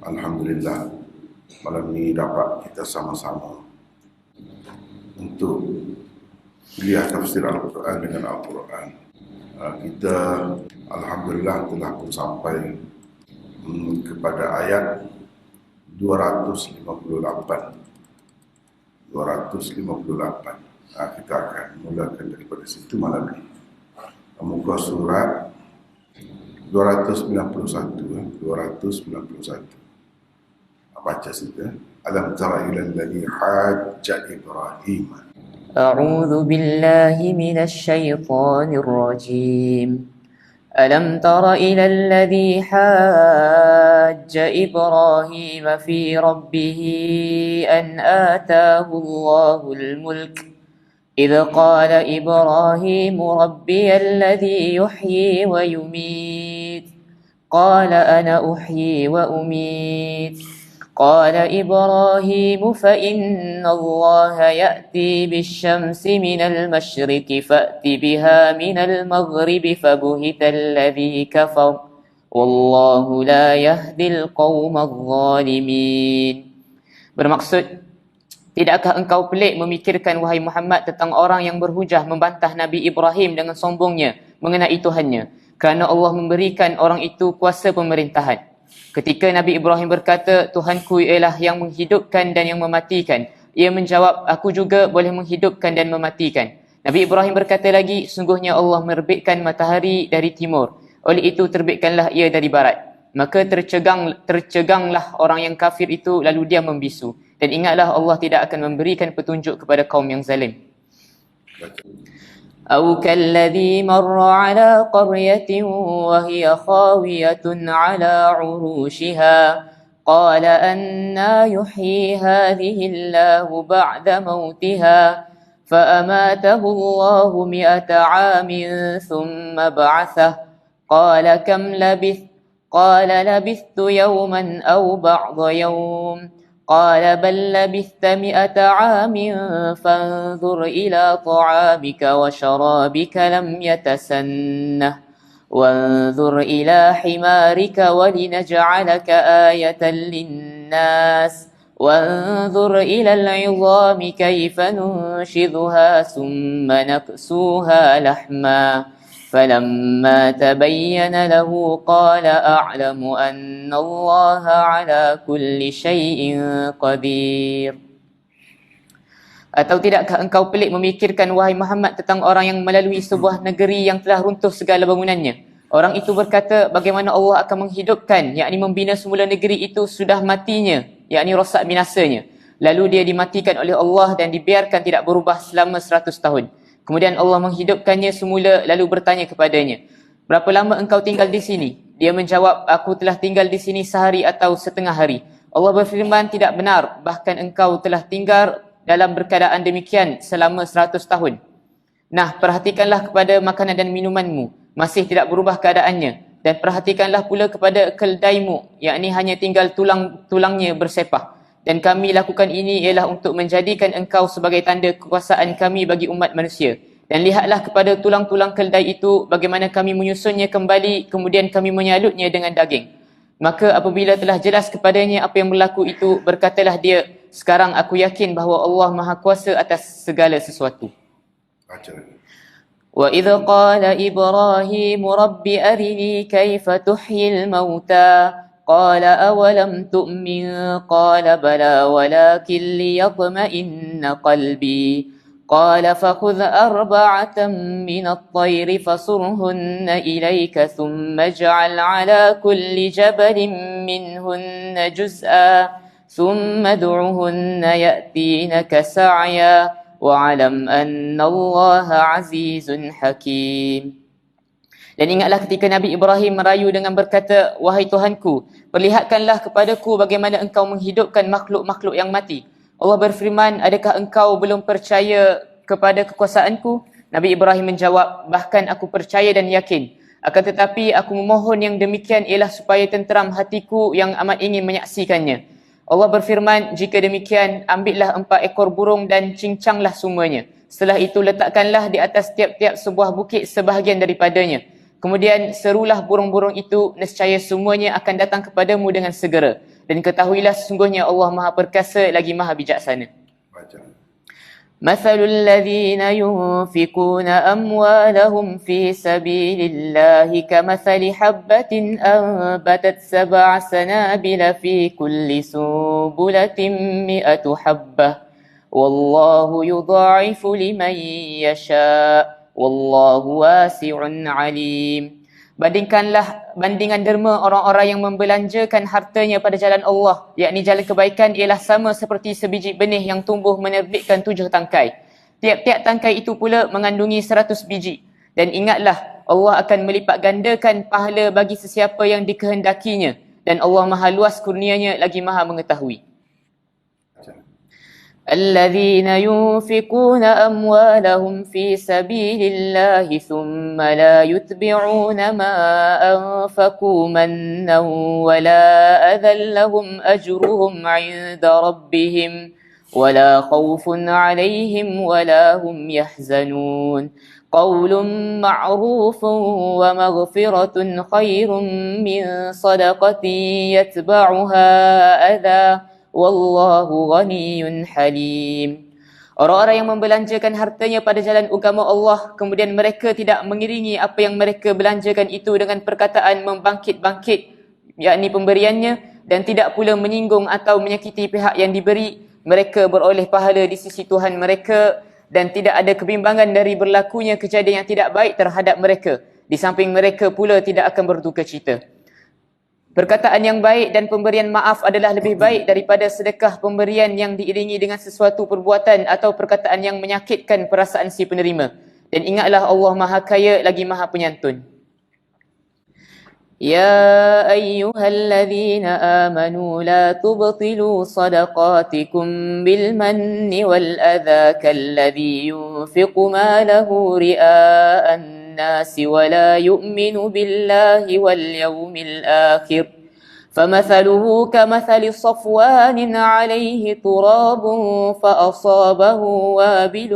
Alhamdulillah, malam ini dapat kita sama-sama untuk lihat tafsir Al-Quran dengan Al-Quran. Kita Alhamdulillah telah pun sampai kepada ayat 258. Kita akan mulakan daripada situ malam ini. Muka surat 291. Baca saja. Alam tara ila alladhi hajja Ibrahim. أعوذ بالله من الشيطان الرجيم ألم تر إلى الذي حاج إبراهيم في ربه أن آتاه الله الملك إذ قال إبراهيم ربي الذي يحيي ويميت قال أنا أحيي وأميت قال إبراهيم فإن الله يأتي بالشمس من المشرق فأت بها من المغرب فبهت الذي كفر والله لا يهدي القوم الظالمين. Bermaksud, tidakkah engkau pelik memikirkan wahai Muhammad tentang orang yang berhujah membantah Nabi Ibrahim dengan sombongnya mengenai Tuhannya, kerana Allah memberikan orang itu kuasa pemerintahan. Ketika Nabi Ibrahim berkata, Tuhanku ialah yang menghidupkan dan yang mematikan, ia menjawab, aku juga boleh menghidupkan dan mematikan. Nabi Ibrahim berkata lagi, sungguhnya Allah menerbitkan matahari dari timur, oleh itu terbitkanlah ia dari barat. Maka terceganglah orang yang kafir itu, lalu dia membisu. Dan ingatlah, Allah tidak akan memberikan petunjuk kepada kaum yang zalim. أو كالذي مر على قرية وهي خاوية على عروشها قال أنى يحيي هذه الله بعد موتها فأماته الله 100 عام ثم بعثه قال كم لبثت قال لبثت يوما أو بعض يوم قال بل لبثت 100 عام فانظر إلى طعامك وشرابك لم يتسنه وانظر إلى حمارك ولنجعلك آية للناس وانظر إلى العظام كيف ننشذها ثم نكسوها لحما فلما تبين له قال أعلم أن الله على كل شيء قدير. Atau tidakkah engkau pelik memikirkan wahai Muhammad tentang orang yang melalui sebuah negeri yang telah runtuh segala bangunannya. Orang itu berkata, bagaimana Allah akan menghidupkan, yakni membina semula negeri itu sudah matinya, yakni rosak binasanya. Lalu dia dimatikan oleh Allah dan dibiarkan tidak berubah selama 100 tahun. Kemudian Allah menghidupkannya semula, lalu bertanya kepadanya, berapa lama engkau tinggal di sini? Dia menjawab, aku telah tinggal di sini sehari atau setengah hari. Allah berfirman, tidak benar, bahkan engkau telah tinggal dalam berkeadaan demikian selama 100 tahun. Nah, perhatikanlah kepada makanan dan minumanmu, masih tidak berubah keadaannya. Dan perhatikanlah pula kepada keldaimu, yakni hanya tinggal tulangnya bersepah. Dan kami lakukan ini ialah untuk menjadikan engkau sebagai tanda kekuasaan kami bagi umat manusia. Dan lihatlah kepada tulang-tulang keldai itu, bagaimana kami menyusunnya kembali, kemudian kami menyalutnya dengan daging. Maka apabila telah jelas kepadanya apa yang berlaku itu, berkatalah dia, sekarang aku yakin bahawa Allah Maha Kuasa atas segala sesuatu. وَإِذْ قَالَ إِبْرَاهِيمُ رَبِّ أَرِنِي كَيْفَ تُحْيِي الْمَوْتَى قال أولم تؤمن قال بلى ولكن ليطمئن قلبي قال فخذ 4 من الطير فصرهن إليك ثم اجعل على كل جبل منهن جزءا ثم ادعهن يأتينك سعيا واعلم أن الله عزيز حكيم. Dan ingatlah ketika Nabi Ibrahim merayu dengan berkata, wahai Tuhanku, perlihatkanlah kepadaku bagaimana engkau menghidupkan makhluk-makhluk yang mati. Allah berfirman, adakah engkau belum percaya kepada kekuasaanku? Nabi Ibrahim menjawab, bahkan aku percaya dan yakin. Akan tetapi aku memohon yang demikian ialah supaya tenteram hatiku yang amat ingin menyaksikannya. Allah berfirman, jika demikian, ambillah 4 ekor burung dan cincanglah semuanya. Setelah itu letakkanlah di atas tiap-tiap sebuah bukit sebahagian daripadanya. Kemudian serulah burung-burung itu, nescaya semuanya akan datang kepadamu dengan segera. Dan ketahuilah sesungguhnya Allah Maha Perkasa lagi Maha Bijaksana. Baca. مثل الذين ينفقون أموالهم في سبيل الله كمثل حبة أنبتت 7 سنابل في كل سنبلة 100 حبة والله يضاعف لمن يشاء والله واسع عليم. Bandingan derma orang-orang yang membelanjakan hartanya pada jalan Allah, yakni jalan kebaikan, ialah sama seperti sebiji benih yang tumbuh menerbitkan 7 tangkai. Tiap-tiap tangkai itu pula mengandungi 100 biji. Dan ingatlah, Allah akan melipat gandakan pahala bagi sesiapa yang dikehendakinya. Dan Allah Maha luas kurnianya lagi Maha mengetahui. الذين ينفقون أموالهم في سبيل الله ثم لا يتبعون ما أنفقوا منا ولا أذى لهم أجرهم عند ربهم ولا خوف عليهم ولا هم يحزنون قول معروف ومغفرة خير من صدقة يتبعها أذى Wallahu ghaniyun halim. Orang-orang yang membelanjakan hartanya pada jalan agama Allah, kemudian mereka tidak mengiringi apa yang mereka belanjakan itu dengan perkataan membangkit-bangkit, yakni pemberiannya, dan tidak pula menyinggung atau menyakiti pihak yang diberi, mereka beroleh pahala di sisi Tuhan mereka dan tidak ada kebimbangan dari berlakunya kejadian yang tidak baik terhadap mereka. Di samping mereka pula tidak akan berduka cita. Perkataan yang baik dan pemberian maaf adalah lebih baik daripada sedekah pemberian yang diiringi dengan sesuatu perbuatan atau perkataan yang menyakitkan perasaan si penerima. Dan ingatlah Allah Maha Kaya lagi Maha Penyantun. Ya ayyuhalladzina amanu la tubtilu sadaqatikum bil manni wal adha kalladhi yunfiqu malahu ria'an الناس ولا يؤمن بالله واليوم الآخر فمثله كمثل صفوان عليه تراب فأصابه وابل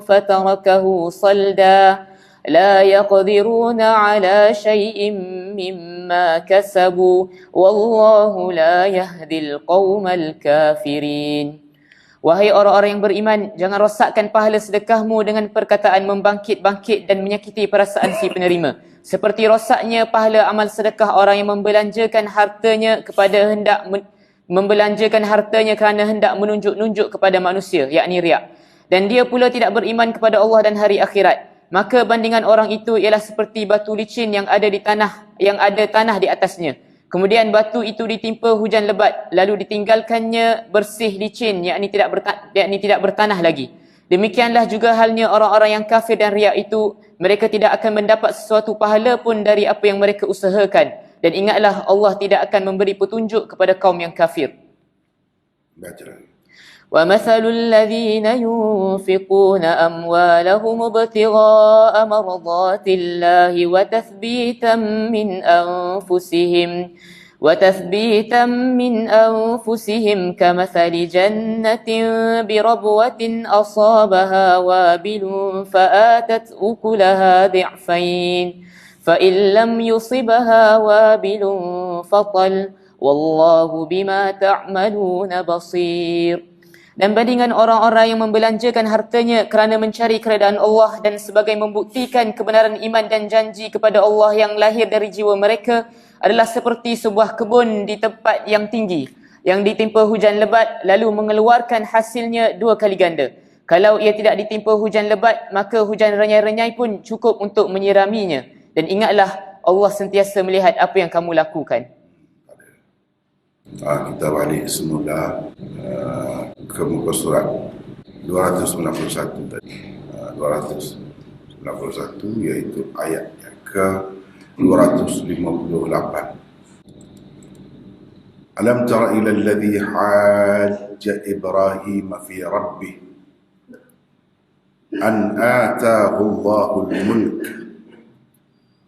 فتركه صلدا لا يقدرون على شيء مما كسبوا والله لا يهدي القوم الكافرين. Wahai orang-orang yang beriman, jangan rosakkan pahala sedekahmu dengan perkataan membangkit-bangkit dan menyakiti perasaan si penerima. Seperti rosaknya pahala amal sedekah orang yang membelanjakan hartanya kerana hendak menunjuk-nunjuk kepada manusia, yakni riak. Dan dia pula tidak beriman kepada Allah dan hari akhirat. Maka bandingan orang itu ialah seperti batu licin yang ada tanah di atasnya. Kemudian batu itu ditimpa hujan lebat, lalu ditinggalkannya bersih licin, yakni tidak bertanah lagi. Demikianlah juga halnya orang-orang yang kafir dan riak itu, mereka tidak akan mendapat sesuatu pahala pun dari apa yang mereka usahakan. Dan ingatlah, Allah tidak akan memberi petunjuk kepada kaum yang kafir. Baca. وَمَثَلُ الَّذِينَ يُنْفِقُونَ أَمْوَالَهُمُ ابْتِغَاءَ مَرْضَاتِ اللَّهِ وتثبيتا من أنفسهم كمثل جنة بربوة أصابها وابل فآتت أكلها ضعفين فإن لم يصبها وابل فطل والله بما تعملون بصير. Dan bandingan orang-orang yang membelanjakan hartanya kerana mencari keredaan Allah dan sebagai membuktikan kebenaran iman dan janji kepada Allah yang lahir dari jiwa mereka adalah seperti sebuah kebun di tempat yang tinggi yang ditimpa hujan lebat lalu mengeluarkan hasilnya 2 kali ganda. Kalau ia tidak ditimpa hujan lebat, maka hujan renyai-renyai pun cukup untuk menyiraminya. Dan ingatlah, Allah sentiasa melihat apa yang kamu lakukan. Kita balik semula ke muka surat 291 tadi. 291 iaitu ayat yang ke 258. Alam tara ila alladhi hajja Ibrahim fi rabbih an ataahu Allahul mulk.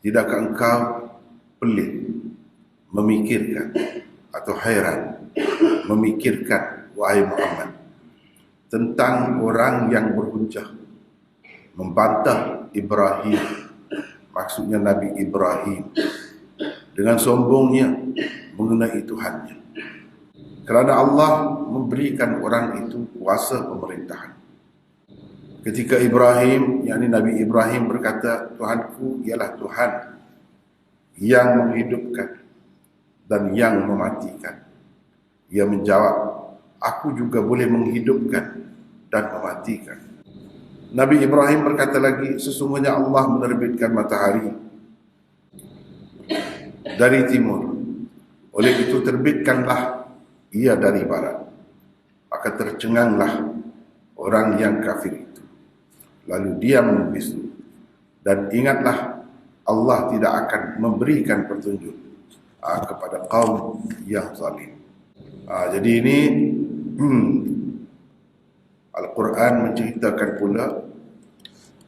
Tidakkah engkau pelik memikirkan atau hairan memikirkan, wahai Muhammad, tentang orang yang berhujjah membantah Ibrahim, maksudnya Nabi Ibrahim, dengan sombongnya mengenai Tuhannya. Kerana Allah memberikan orang itu kuasa pemerintahan. Ketika Ibrahim, yakni Nabi Ibrahim berkata, Tuhanku ialah Tuhan yang menghidupkan dan yang mematikan. Ia menjawab, aku juga boleh menghidupkan dan mematikan. Nabi Ibrahim berkata lagi, sesungguhnya Allah menerbitkan matahari dari timur. Oleh itu terbitkanlah ia dari barat. Maka tercenganglah orang yang kafir itu. Lalu dia membisu. Dan ingatlah, Allah tidak akan memberikan petunjuk kepada kaum yang zalim. Jadi ini Al-Quran menceritakan pula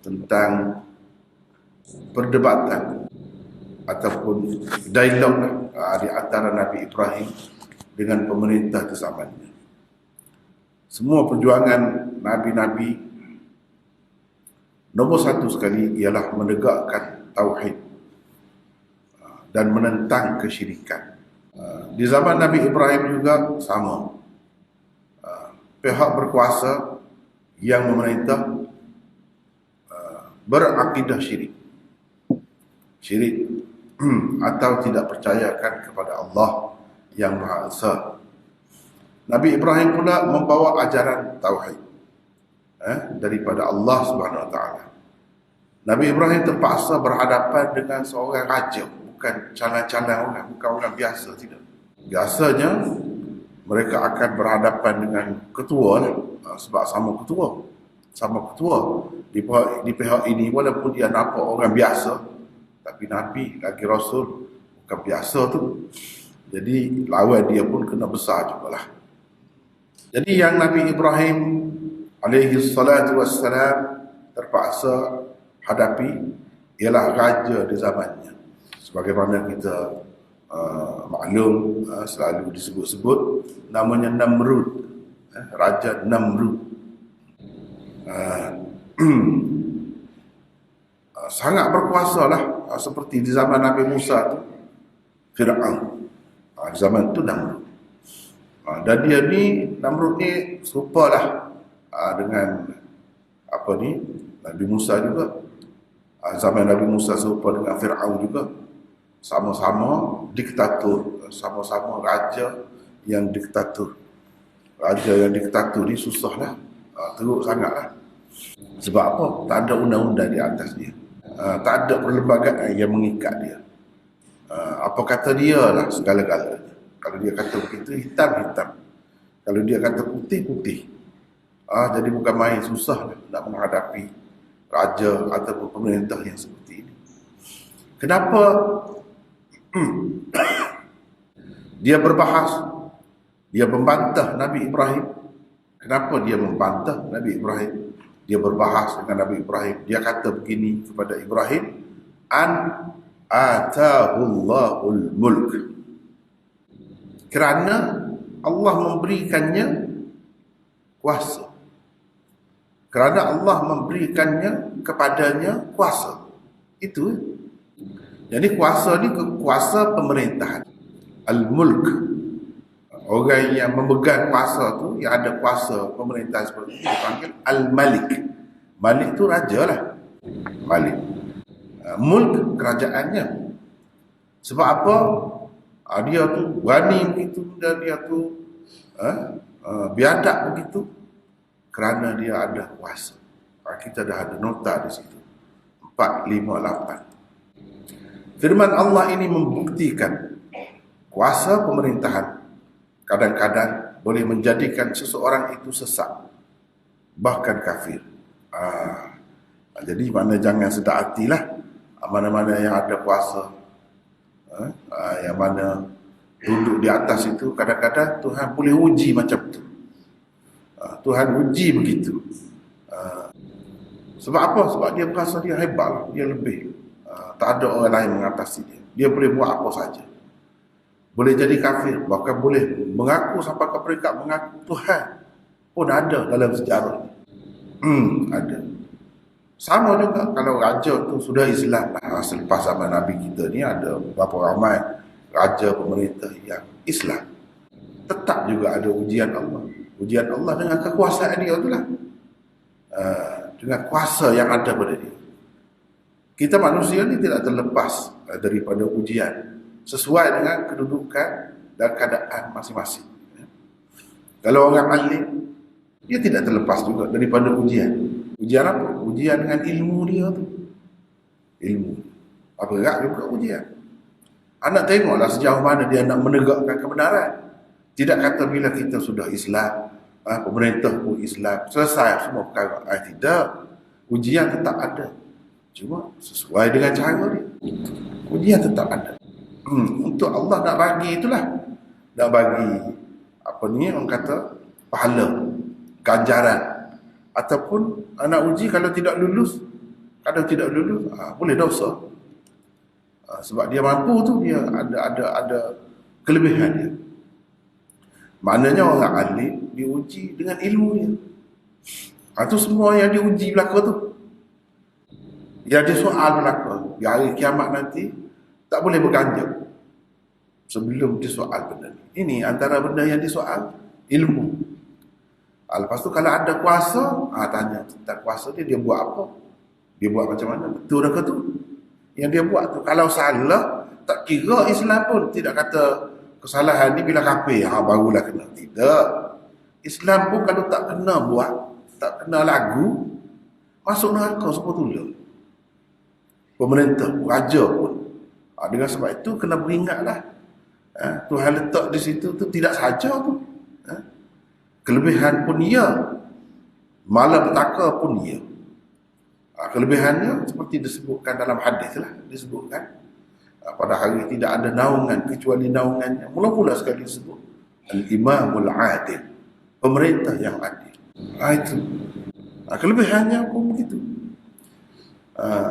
tentang perdebatan ataupun dialog di antara Nabi Ibrahim dengan pemerintah di zamannya. Semua perjuangan Nabi-Nabi nomor satu sekali ialah menegakkan tauhid dan menentang kesyirikan. Di zaman Nabi Ibrahim juga sama. Pihak berkuasa yang memerintah berakidah syirik. Syirik atau tidak percayakan kepada Allah yang Maha Esa. Nabi Ibrahim pula membawa ajaran tauhid daripada Allah Subhanahu Wa Taala. Nabi Ibrahim terpaksa berhadapan dengan seorang raja, bukan calon-calon orang, bukan orang biasa, tidak. Biasanya mereka akan berhadapan dengan ketua sebab sama ketua di pihak ini, walaupun dia nampak orang biasa, tapi Nabi lagi Rasul bukan biasa tu. Jadi lawan dia pun kena besar jugalah. Jadi yang Nabi Ibrahim alaihi salatu wassalam terpaksa hadapi ialah raja di zamannya. Sebagaimana kita maklum, selalu disebut-sebut namanya Namrud, Raja Namrud. Sangat berkuasa lah, seperti di zaman Nabi Musa tu, Fir'aun. Di zaman tu Namrud. Dan dia ni, Namrud ni serupalah dengan Nabi Musa juga. Zaman Nabi Musa serupa dengan Fir'aun juga. Sama-sama diktator, sama-sama raja yang diktator. Raja yang diktator ni susahlah, teruk sangatlah. Sebab apa? Tak ada undang-undang di atas dia. Tak ada perlembagaan yang mengikat dia. Apa kata dia lah segala-galanya. Kalau dia kata begitu, hitam-hitam. Kalau dia kata putih-putih. Jadi bukan main, susah lah nak menghadapi raja ataupun pemerintah yang seperti ini. Kenapa dia berbahas, dia membantah Nabi Ibrahim? Kenapa dia membantah Nabi Ibrahim? Dia berbahas dengan Nabi Ibrahim. Dia kata begini kepada Ibrahim, an atahullahul mulk. Kerana Allah memberikannya kuasa. Kerana Allah memberikannya kepadanya kuasa. Itu. Jadi kuasa ni kuasa pemerintahan. Al-mulk. Orang yang memegang kuasa tu, yang ada kuasa pemerintahan seperti itu, dipanggil Al-Malik. Malik tu raja lah. Malik. Mulk kerajaannya. Sebab apa? Dia tu berani begitu dan dia tu biadab begitu kerana dia ada kuasa. Kita dah ada nota di situ. 4, 5, 8. Firman Allah ini membuktikan kuasa pemerintahan kadang-kadang boleh menjadikan seseorang itu sesat, bahkan kafir. Jadi mana jangan sedar hatilah, mana-mana yang ada kuasa, yang mana duduk di atas itu, kadang-kadang Tuhan boleh uji macam tu. Tuhan uji begitu. Sebab apa? Sebab dia berasa dia hebat, dia lebih. Tak ada orang lain mengatasi dia. Dia boleh buat apa saja. Boleh jadi kafir, bahkan boleh mengaku sampai ke peringkat mengaku Tuhan pun ada dalam sejarah. Ada. Sama juga kalau raja tu sudah Islam lah. Selepas zaman Nabi kita ni ada berapa ramai raja pemerintah yang Islam. tetap juga ada ujian Allah. Ujian Allah dengan kekuasaan dia itulah. Dengan kuasa yang ada pada dia. Kita manusia ni tidak terlepas daripada ujian sesuai dengan kedudukan dan keadaan masing-masing. Kalau orang alim, dia tidak terlepas juga daripada ujian. Ujian apa? Ujian dengan ilmu dia tu. Ilmu. Apa berat juga ujian. Anak tengoklah sejauh mana dia nak menegakkan kebenaran. Tidak kata bila kita sudah Islam, pemerintah pun Islam, selesai semua perkara. Tidak. Ujian tetap ada. Cuma sesuai dengan cara dia. Ujian tetap ada. Untuk Allah nak bagi itulah. Nak bagi apa ni orang kata pahala, ganjaran. Ataupun anak uji kalau tidak lulus, boleh dosa. Sebab dia mampu tu, dia ada kelebihan dia. Maknanya orang alim diuji dengan ilmu dia. Itu semua yang diuji belaka tu. Yang ada soal belaka. Di hari kiamat nanti tak boleh berganjak sebelum disoal benda ni. Ini antara benda yang disoal, ilmu. Lepas tu kalau ada kuasa, tanya tentang kuasa dia buat apa? Dia buat macam mana? Betul ke tu? Yang dia buat tu. Kalau salah, tak kira Islam pun tidak kata kesalahan ni bila kafir, barulah kena. Tidak. Islam pun kalau tak kena buat, tak kena lagu, masuk neraka semua tulah. Pemerintah, raja pun. Dengan sebab itu kena beringatlah. Tuhan letak di situ tu tidak saja tu. Kelebihan pun ia, malapetaka pun ia. Kelebihannya seperti disebutkan dalam hadis lah, disebutkan pada hari tidak ada naungan kecuali naungannya. Mula-mula sekali disebut Al-Imamul Adil, pemerintah yang adil. Itu kelebihannya pun begitu.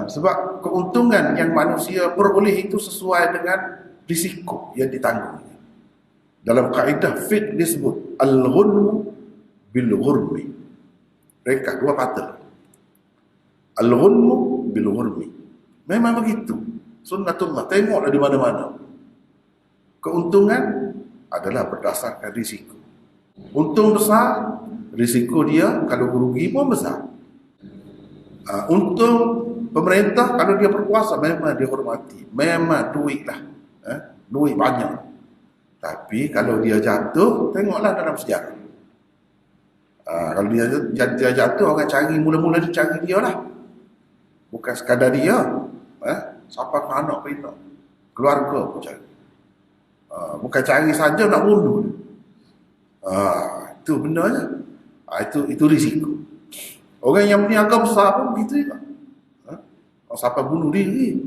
Sebab keuntungan yang manusia peroleh itu sesuai dengan risiko yang ditanggungnya. Dalam kaedah fiqh disebut al-ghunmu bil-ghurmi. Mereka dua patah. Al-ghunmu bil-ghurmi. Memang begitu. Sunnatullah. Tengoklah di mana-mana. Keuntungan adalah berdasarkan risiko. Untung besar, risiko dia kalau rugi pun besar. Untung pemerintah kalau dia berkuasa memang dia hormati. Memang duit lah. Duit banyak. Tapi kalau dia jatuh, tengoklah dalam sejarah. Kalau dia jatuh, orang cari, mula-mula dia cari dia lah. Bukan sekadar dia. Siapa anak perintah. Keluarga pun cari. Bukan cari saja nak bunuh. Itu benarnya. Itu risiko. Orang yang berniaga besar pun begitu juga. Siapa bunuh diri.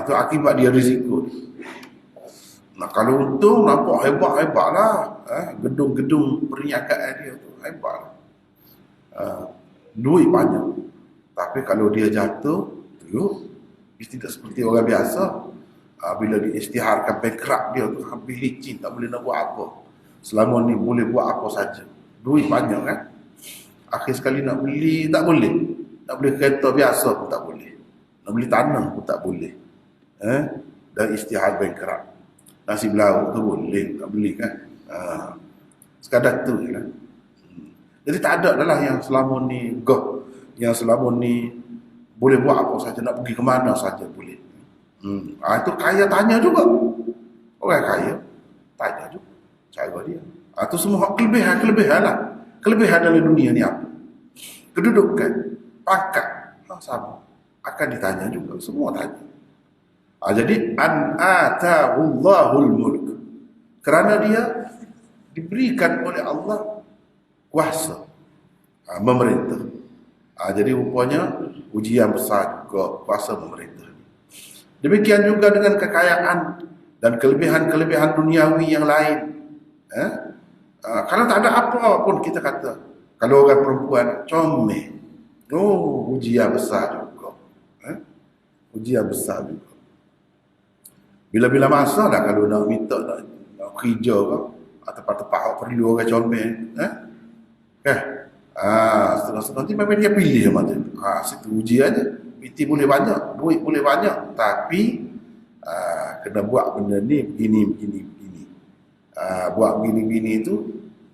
Itu akibat dia risiko. Nah, kalau untung nampak hebat-hebat lah. Gedung-gedung perniagaan dia tu hebat. Duit banyak. Tapi kalau dia jatuh, dia tidak seperti orang biasa. Bila diisytiharkan bankrupt dia tu hampir licin, tak boleh nak buat apa. Selama ni boleh buat apa saja. Duit banyak kan. Akhir sekali nak beli, tak boleh. Nak beli kereta biasa pun tak boleh. Nak beli tanah pun tak boleh. Dan isytihar bankrupt. Nasi belau tu boleh tak beli kan. Sekadar tu je lah. Jadi tak ada adalah yang selama ni yang selama ni boleh buat apa saja, nak pergi ke mana saja boleh. Itu kaya tanya juga. Orang kaya tanya juga cara dia. Itu semua kelebihan lah. Kelebihan dalam dunia ni apa? Kedudukan, pangkat, sama. Akan ditanya juga, semua tanya. Jadi an ata'ullahul mulk. Kerana dia diberikan oleh Allah kuasa memerintah. Jadi rupanya ujian besar juga kuasa memerintah. Demikian juga dengan kekayaan dan kelebihan-kelebihan duniawi yang lain. Kalau tak ada apa pun kita kata, kalau orang perempuan comel, ujian besar juga. Ujian besar juga. Bila-bila masa lah kalau nak minta nak kerja ke, tempat-tempat perlu orang comel. Setengah-setengah nanti memang dia pilih macam tu. Situ ujiannya. PT boleh banyak, duit boleh banyak, tapi kena buat benda ni begini. buat gini-gini itu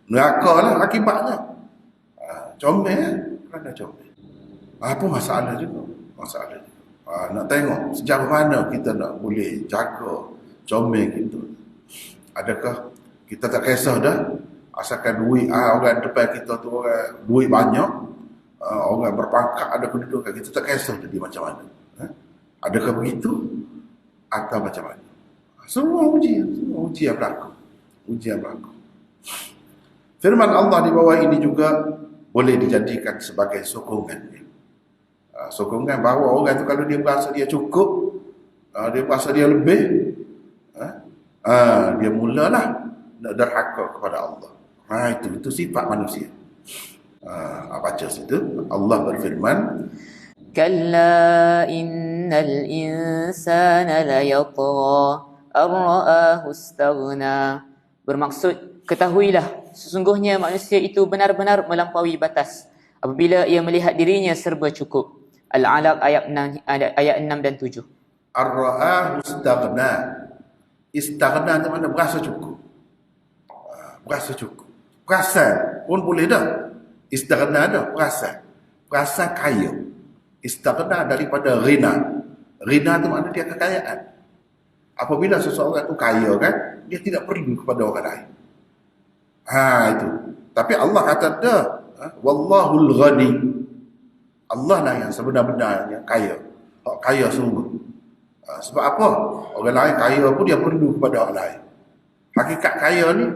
neraka lah akibatnya. Comel kerana comel. Apa masalah juga? Masalah juga. Nak tengok sejauh mana kita nak boleh jaga comel gitu. Adakah kita tak kisah dah asalkan duit orang depan kita tu orang duit banyak, orang berpangkat ada kedudukan, kita tak kisah dia macam mana. Adakah begitu atau macam mana? Semua ujian berlaku. Ujian berlaku. Firman Allah di bawah ini juga boleh dijadikan sebagai sokongan. Sokongan bahawa orang tu kalau dia berasa dia cukup, dia berasa dia lebih, dia mulalah nak derhaka kepada Allah. Itu sifat manusia. Baca situ Allah berfirman, كلا إن الإنسان ليطغى أن رآه استغنى. Bermaksud, ketahuilah, sesungguhnya manusia itu benar-benar melampaui batas apabila ia melihat dirinya serba cukup. Al-Alaq ayat 6 dan 7. Ar-ra'ahu istaghna. Istaghna itu mana? Berasa cukup. Berasa cukup. Perasan pun boleh dah. Istaghna dah, perasan. Perasan kaya. Istaghna daripada ghina. Ghina itu makna dia kekayaan. Apabila seseorang itu kaya kan, dia tidak perlu kepada orang lain. Itu. Tapi Allah kata dah, wallahul ghani. Allah lah yang sebenar-benarnya kaya. Kaya sungguh. Sebab apa? Orang lain kaya pun dia perlu kepada orang lain. Hakikat kaya ni,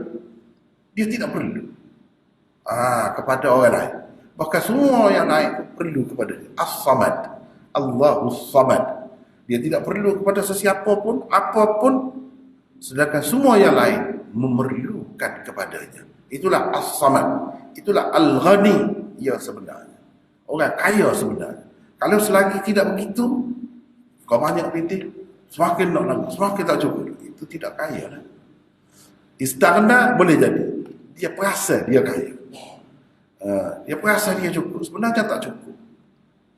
dia tidak perlu kepada orang lain. Bahkan semua yang lain perlu kepada dia. As-Samad. Allahus Samad. Dia tidak perlu kepada sesiapa pun, apapun. Sedangkan semua yang lain memerlukan kepadanya. Itulah As-Samad. Itulah Al-Ghani yang sebenarnya. Orang kaya sebenarnya. Kalau selagi tidak begitu, kau banyak pintik, semakin nak lagu, semakin tak cukup. Itu tidak kaya lah. Istaghna boleh jadi. Dia perasa dia kaya. Dia perasa dia cukup. Sebenarnya tak cukup.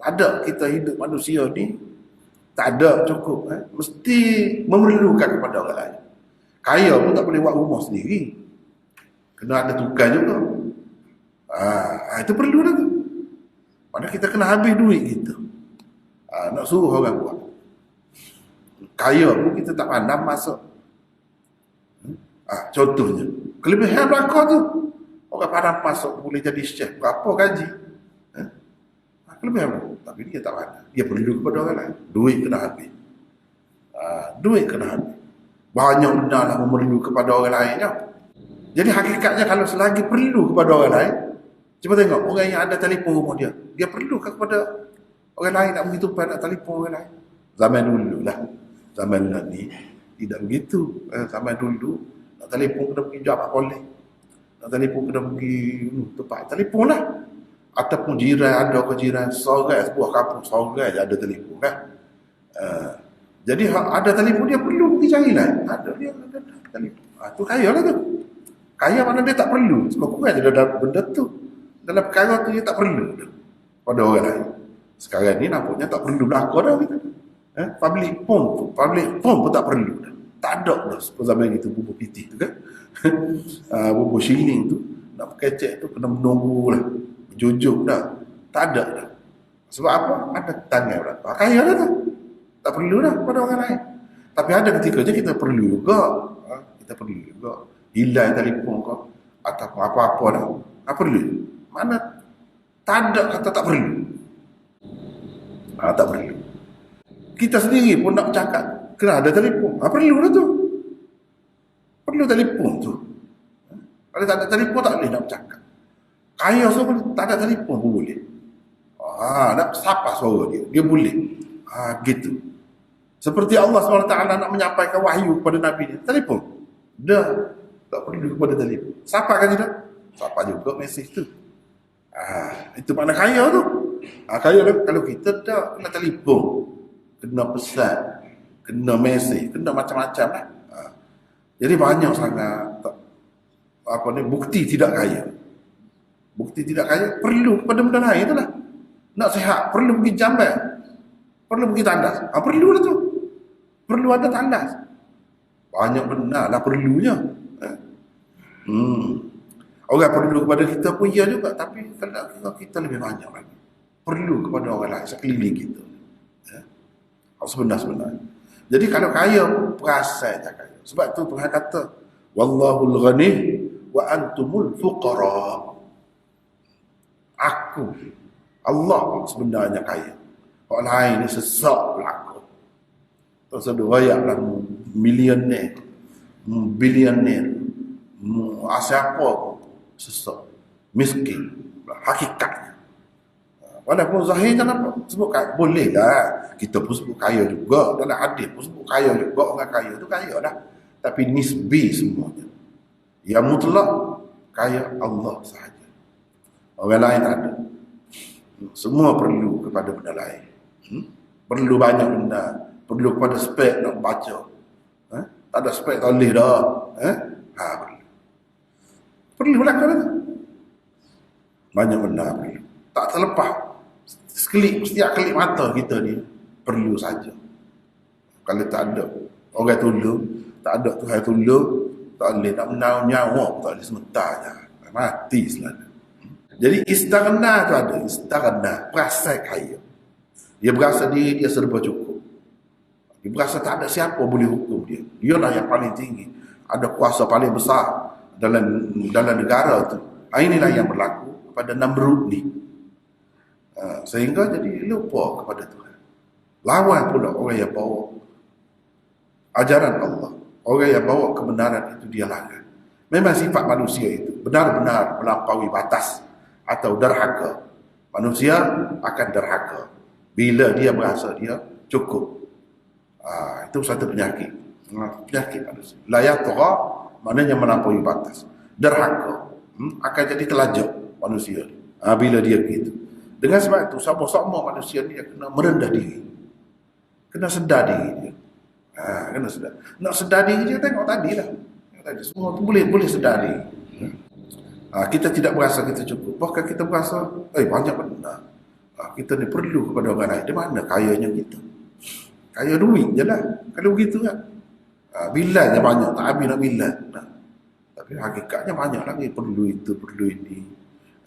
Tak ada kita hidup manusia ni, tak ada cukup. Mesti memerlukan kepada orang lain. Kaya pun tak boleh buat rumah sendiri. Kena ada tukar juga. Itu perlu lah tu. Padahal kita kena habis duit kita. Nak suruh orang buat. Kaya pun kita tak pandang masuk. Contohnya, kelebihan belakang tu. Orang pandang masuk boleh jadi chef. Berapa gaji? Kelebihan belakang. Tapi dia tak pandang. Dia perlu kepada orang lain. Duit kena habis. Duit kena habis. Banyak benda lah memerlu kepada orang lain. Ya? Jadi hakikatnya kalau selagi perlu kepada orang lain, cuba tengok orang yang ada telefon rumah dia. Dia perlukah kepada orang lain nak begitu nak telefon orang lain? Zaman dulu lah. Zaman ni tidak begitu. Zaman dulu nak telefon kena pergi jawab boleh. Nak telefon kena pergi tempat telefon lah. Ataupun jiran ada ke jiran seorang sebuah kampung seorang je ada telefon kan. Jadi ada telefon dia perlu pergi cari lain. Ada dia ada telefon. Tu kaya lah tu. Kaya mana dia tak perlu. Sekurang-kurang dia ada benda tu. Dalam perkara tu dia tak perlu pada orang lain. Sekarang ni nampaknya tak perlu belakang dah kita. Public phone pun tak perlu dah. Tak ada dah seperti zaman kita bubur piti tu kan. Bubur shilling tu nak pakai cek tu kena menunggu lah. Berjujuk dah. Tak ada dah. Sebab apa? Ada tangan belakang. Kaya dah tu. Tak perlu dah pada orang lain. Tapi ada ketika je kita perlu juga. Kita perlu juga. Hilang telefon kau atau apa-apa dah. Tak perlu. Mana tak ada kata tak perlu. Tak perlu. Kita sendiri pun nak cakap kena ada telefon. Perlu lah tu. Perlu telefon tu. Kalau tak ada telefon tak boleh nak bercakap. Kaya semua tak ada telefon pun boleh. Nak sapa suara dia. Dia boleh. Gitu. Seperti Allah SWT nak menyampaikan wahyu kepada Nabi dia. Telefon. Dah. Tak perlu kepada telefon. Sapa kan tidak? Sapa juga mesej tu. Itu makna kaya tu. Kaya lah. Kalau kita dah kena telefon, kena pesan, kena mesej, kena macam-macam lah. Jadi banyak sangat bukti tidak kaya. Bukti tidak kaya perlu kepada benda lain tu lah. Nak sihat perlu pergi jamban, perlu pergi tandas. Perlu lah tu. Perlu ada tandas. Banyak benda lah perlunya. Orang perlu kepada kita pun ya juga, tapi kalau kita lebih banyak lagi perlu kepada orang lain sekeliling kita. Ya. Sebenar-sebenarnya. Jadi kalau kaya, perasan tak kaya. Sebab tu Tuhan kata, Wallahul ghani wa antumul fuqara. Aku, Allah sebenarnya kaya. Orang lain ni sesak berlaku. Terus ada rayaklah milioner, bilioner, siapa sesak, miskin. Hakikatnya. Walaupun zahirnya apa? Sebut kaya, boleh lah. Kita pun sebut kaya juga. Dalam hadis pun sebut kaya juga. Orang kaya tu kaya lah. Tapi nisbi semuanya. Yang mutlak, kaya Allah sahaja. Orang lain tak ada. Semua perlu kepada benda lain. Perlu banyak benda. Perlu kepada spek nak baca. Tak ada spek tak boleh dah. Perlu. Perlulah kena tu. Banyak benda perlu. Tak terlepas. Setiap kelip mata kita ni perlu saja. Kalau tak ada orang tolong, tak ada Tuhan tolong, tak boleh nak menaruh nyawa, tak boleh sementara je. Mati selalu. Jadi istighna tu ada, istighna, perasaan kaya. Dia berasa diri dia serba cukup. Dia berasa tak ada siapa boleh hukum dia. Dia lah yang paling tinggi. Ada kuasa paling besar dalam negara tu. Inilah yang berlaku pada Namrud ni. Sehingga jadi lupa kepada Tuhan. Lawan pula orang yang bawa ajaran Allah. Orang yang bawa kebenaran itu dia lawan. Memang sifat manusia itu benar-benar melampaui batas atau derhaka. Manusia akan derhaka bila dia merasa dia cukup. Itu satu penyakit. Penyakit manusia. La yatgha maknanya melampaui batas. Derhaka. Akan jadi telajak manusia. Bila dia begitu. Dengan sebab itu, sama-sama manusia ni dia kena merendah diri. Kena sedar diri dia. Kena sedar. Nak sedar diri dia, tengok tadi lah. Tadi semua tu boleh sedar diri. Kita tidak berasa kita cukup. Bahkan kita berasa, banyak benda. Kita ni perlu kepada orang lain. Di mana kayanya kita? Kaya duit je lah. Kalau begitu kan. Bilanya banyak, tak habis nak bilan. Tapi hakikatnya banyak lagi. Perlu itu, perlu ini.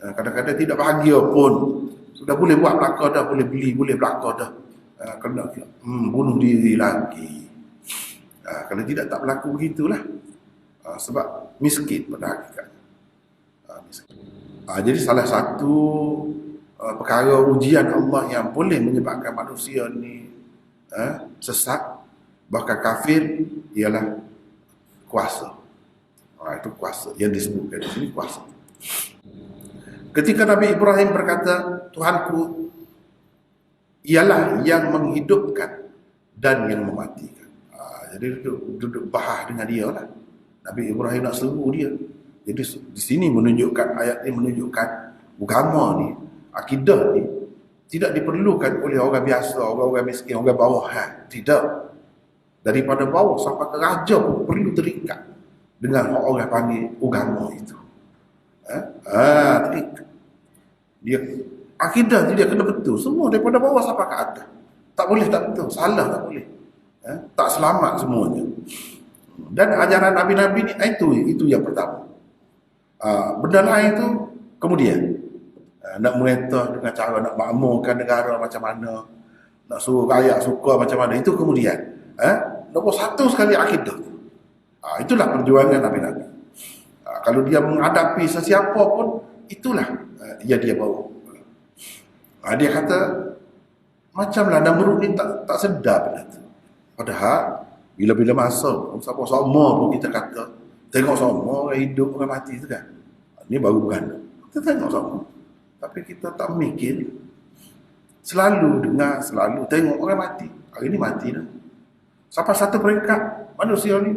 Kadang-kadang tidak bahagia pun. Sudah boleh buat belakang dah, boleh beli, boleh belakang dah. Kena bunuh diri lagi. Kalau tidak tak berlaku begitulah. Sebab miskin pada hakikatnya. Jadi salah satu perkara ujian Allah yang boleh menyebabkan manusia ni sesat, bahkan kafir, ialah kuasa. Itu kuasa yang disebutkan di sini, kuasa. Ketika Nabi Ibrahim berkata, Tuhanku ialah yang menghidupkan dan yang mematikan. Jadi duduk bahas dengan dia lah. Nabi Ibrahim nak seru dia. Jadi di sini menunjukkan, ayat ini menunjukkan agama ni, akidah ni tidak diperlukan oleh orang biasa, orang miskin, orang bawahan. Tidak. Daripada bawah sampai ke raja pun perlu terikat dengan orang panggil agama itu. Terikat. Dia akidah dia kena betul. Semua daripada bawah sampai ke atas. Tak boleh tak betul. Salah tak boleh. Tak selamat semuanya. Dan ajaran Nabi-Nabi ni itu yang pertama. Benda lain tu kemudian. Nak merintah dengan cara nak makmurkan negara macam mana, nak suruh rakyat suka macam mana, itu kemudian. Nombor satu sekali akidah. Itulah perjuangan Nabi-Nabi. Kalau dia menghadapi sesiapa pun, itulah yang dia bawa. Dia kata macamlah Namrud ni tak sedar benda tu. Padahal bila-bila masa sama-sama pun kita kata tengok sama orang hidup orang mati tu kan. Ini baru beranda. Kita tengok sama. Tapi kita tak mikir. Selalu dengar, selalu tengok orang mati. Hari ni mati dah. Sampai satu peringkat manusia ni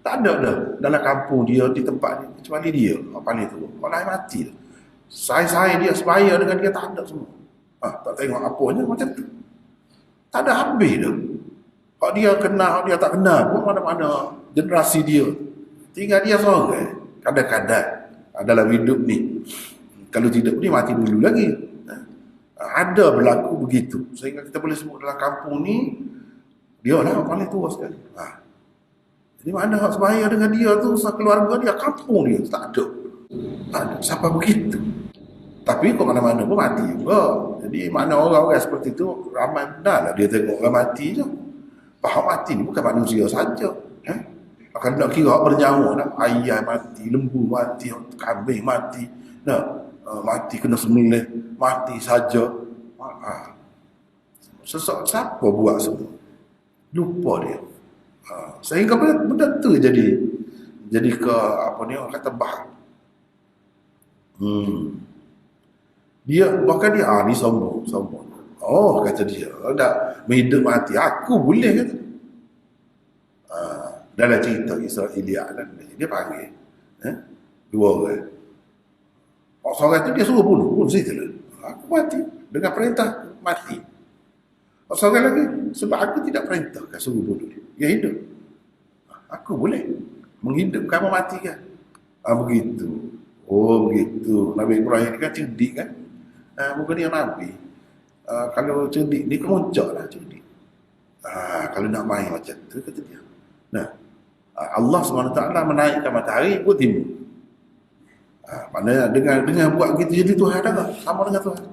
tak ada dah dalam kampung dia, di tempat ni, kecuali dia apa ni tu. Orang lain mati dah. Saya dia sebaya dengan dia tak ada semua. Tak tengok apanya macam tu. Tak ada habis dah. Kalau dia kenal, dia tak kenal pun mana-mana generasi dia. Tinggal dia seorang. Kadang-kadang dalam hidup ni. Kalau tidak ni mati dulu lagi. Ada berlaku begitu. Sehingga kita boleh sebut dalam kampung ni, dia lah paling tua sekali. Jadi mana hak sebaya dengan dia tu, keluarga dia, kampung dia, tak ada. Tak ada. Siapa begitu? Tapi kok mana-mana pun mati juga. Jadi mana orang-orang seperti itu, ramai dah lah dia tengok orang mati je. Faham mati ni bukan manusia saja. Akan nak kira bernyawa nak, ayam mati, lembu mati, kambing mati, nak mati kena sembelih, mati saja. Siapa buat semua? Lupa dia. Sehingga benda tu jadi ke apa ni orang kata bah. Dia bahkan dia ni sombong. Oh kata dia, dah hidup mati aku boleh kata. Dalam cerita Israeliat kan, dia panggil dua orang. Seorang tu dia suruh bunuh saja. Aku mati dengan perintah mati. Seorang lagi sebab aku tidak perintahkan suruh bunuh dia hidup. Aku boleh menghidupkan, mematikan. Begitu. Oh begitu. Nabi Ibrahim ni kan cerdik kan. Bukan dia Nabi. Kalau cerdik ni kemuncak lah cerdik. Kalau nak main macam tu kata dia. Nah, Allah SWT menaikkan matahari ke timur. Maknanya dengan buat gitu jadi Tuhan dah sama dengan Tuhan.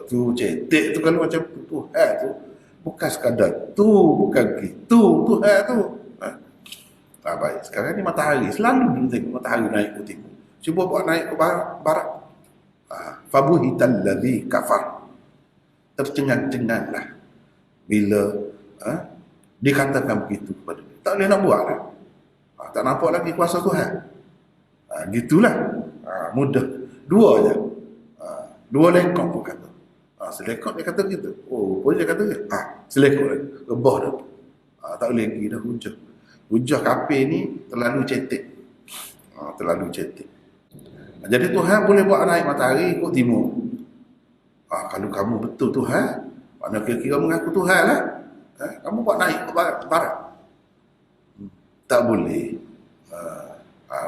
Tu cetek tu kalau macam tu Tuhan tu bukan sekadar tu, bukan gitu Tuhan tu. Baik, sekarang ni matahari selalu kita tengok matahari naik ke timur. Cuba buat naik ke barat. Fabuhital ladzi kafar. Tercengang-cenganglah bila dikatakan begitu kepada dia. Tak boleh nak buat lah. Tak nampak lagi kuasa Tuhan. Gitulah. Mudah. Dua je. Dua lekok pun kata. Selekok dia kata gitu. Oh, pun dia kata gitu. Selekok lagi. Rebah dah. Tak boleh lagi dah hujah. Hujah kafir ni terlalu cetek. Terlalu cetek. Jadi Tuhan boleh buat naik matahari ikut timur. Kalau kamu betul Tuhan, mana kira-kira mengaku Tuhan lah. Kamu buat naik ke barat. Tak boleh.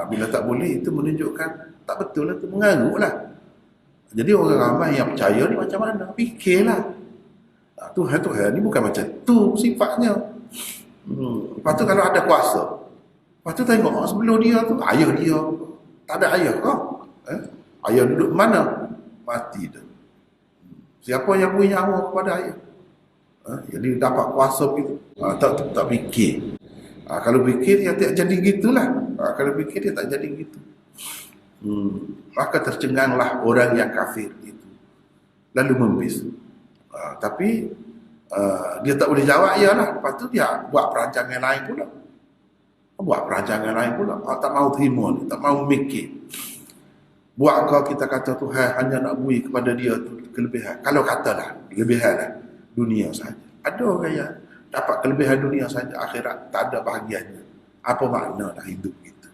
Bila tak boleh, itu menunjukkan tak betul lah, itu mengarut lah. Jadi orang ramai yang percaya ni macam mana? Fikirlah. Tuhan ni bukan macam tu sifatnya. Lepas tu kalau ada kuasa, lepas tu tengok sebelum dia tu, ayah dia tak ada ayah kau. Ayah duduk mana? Mati dah. Siapa yang beri nyawa kepada ayah? Jadi dapat kuasa begitu. Tak fikir. Kalau fikir dia tak jadi gitulah. Kalau fikir dia tak jadi gitu. Maka tercenganglah orang yang kafir itu. Lalu membisu. Tapi dia tak boleh jawab iyalah. Lepas tu dia buat perancangan lain pula. Tak mau terima ni, tak mau mikir. Buat kau kita kata Tuhan hanya nak beri kepada dia tu kelebihan. Kalau katalah kelebihan lah dunia saja. Ada orang yang dapat kelebihan dunia saja, akhirat tak ada bahagiannya. Apa makna nak hidup gitu?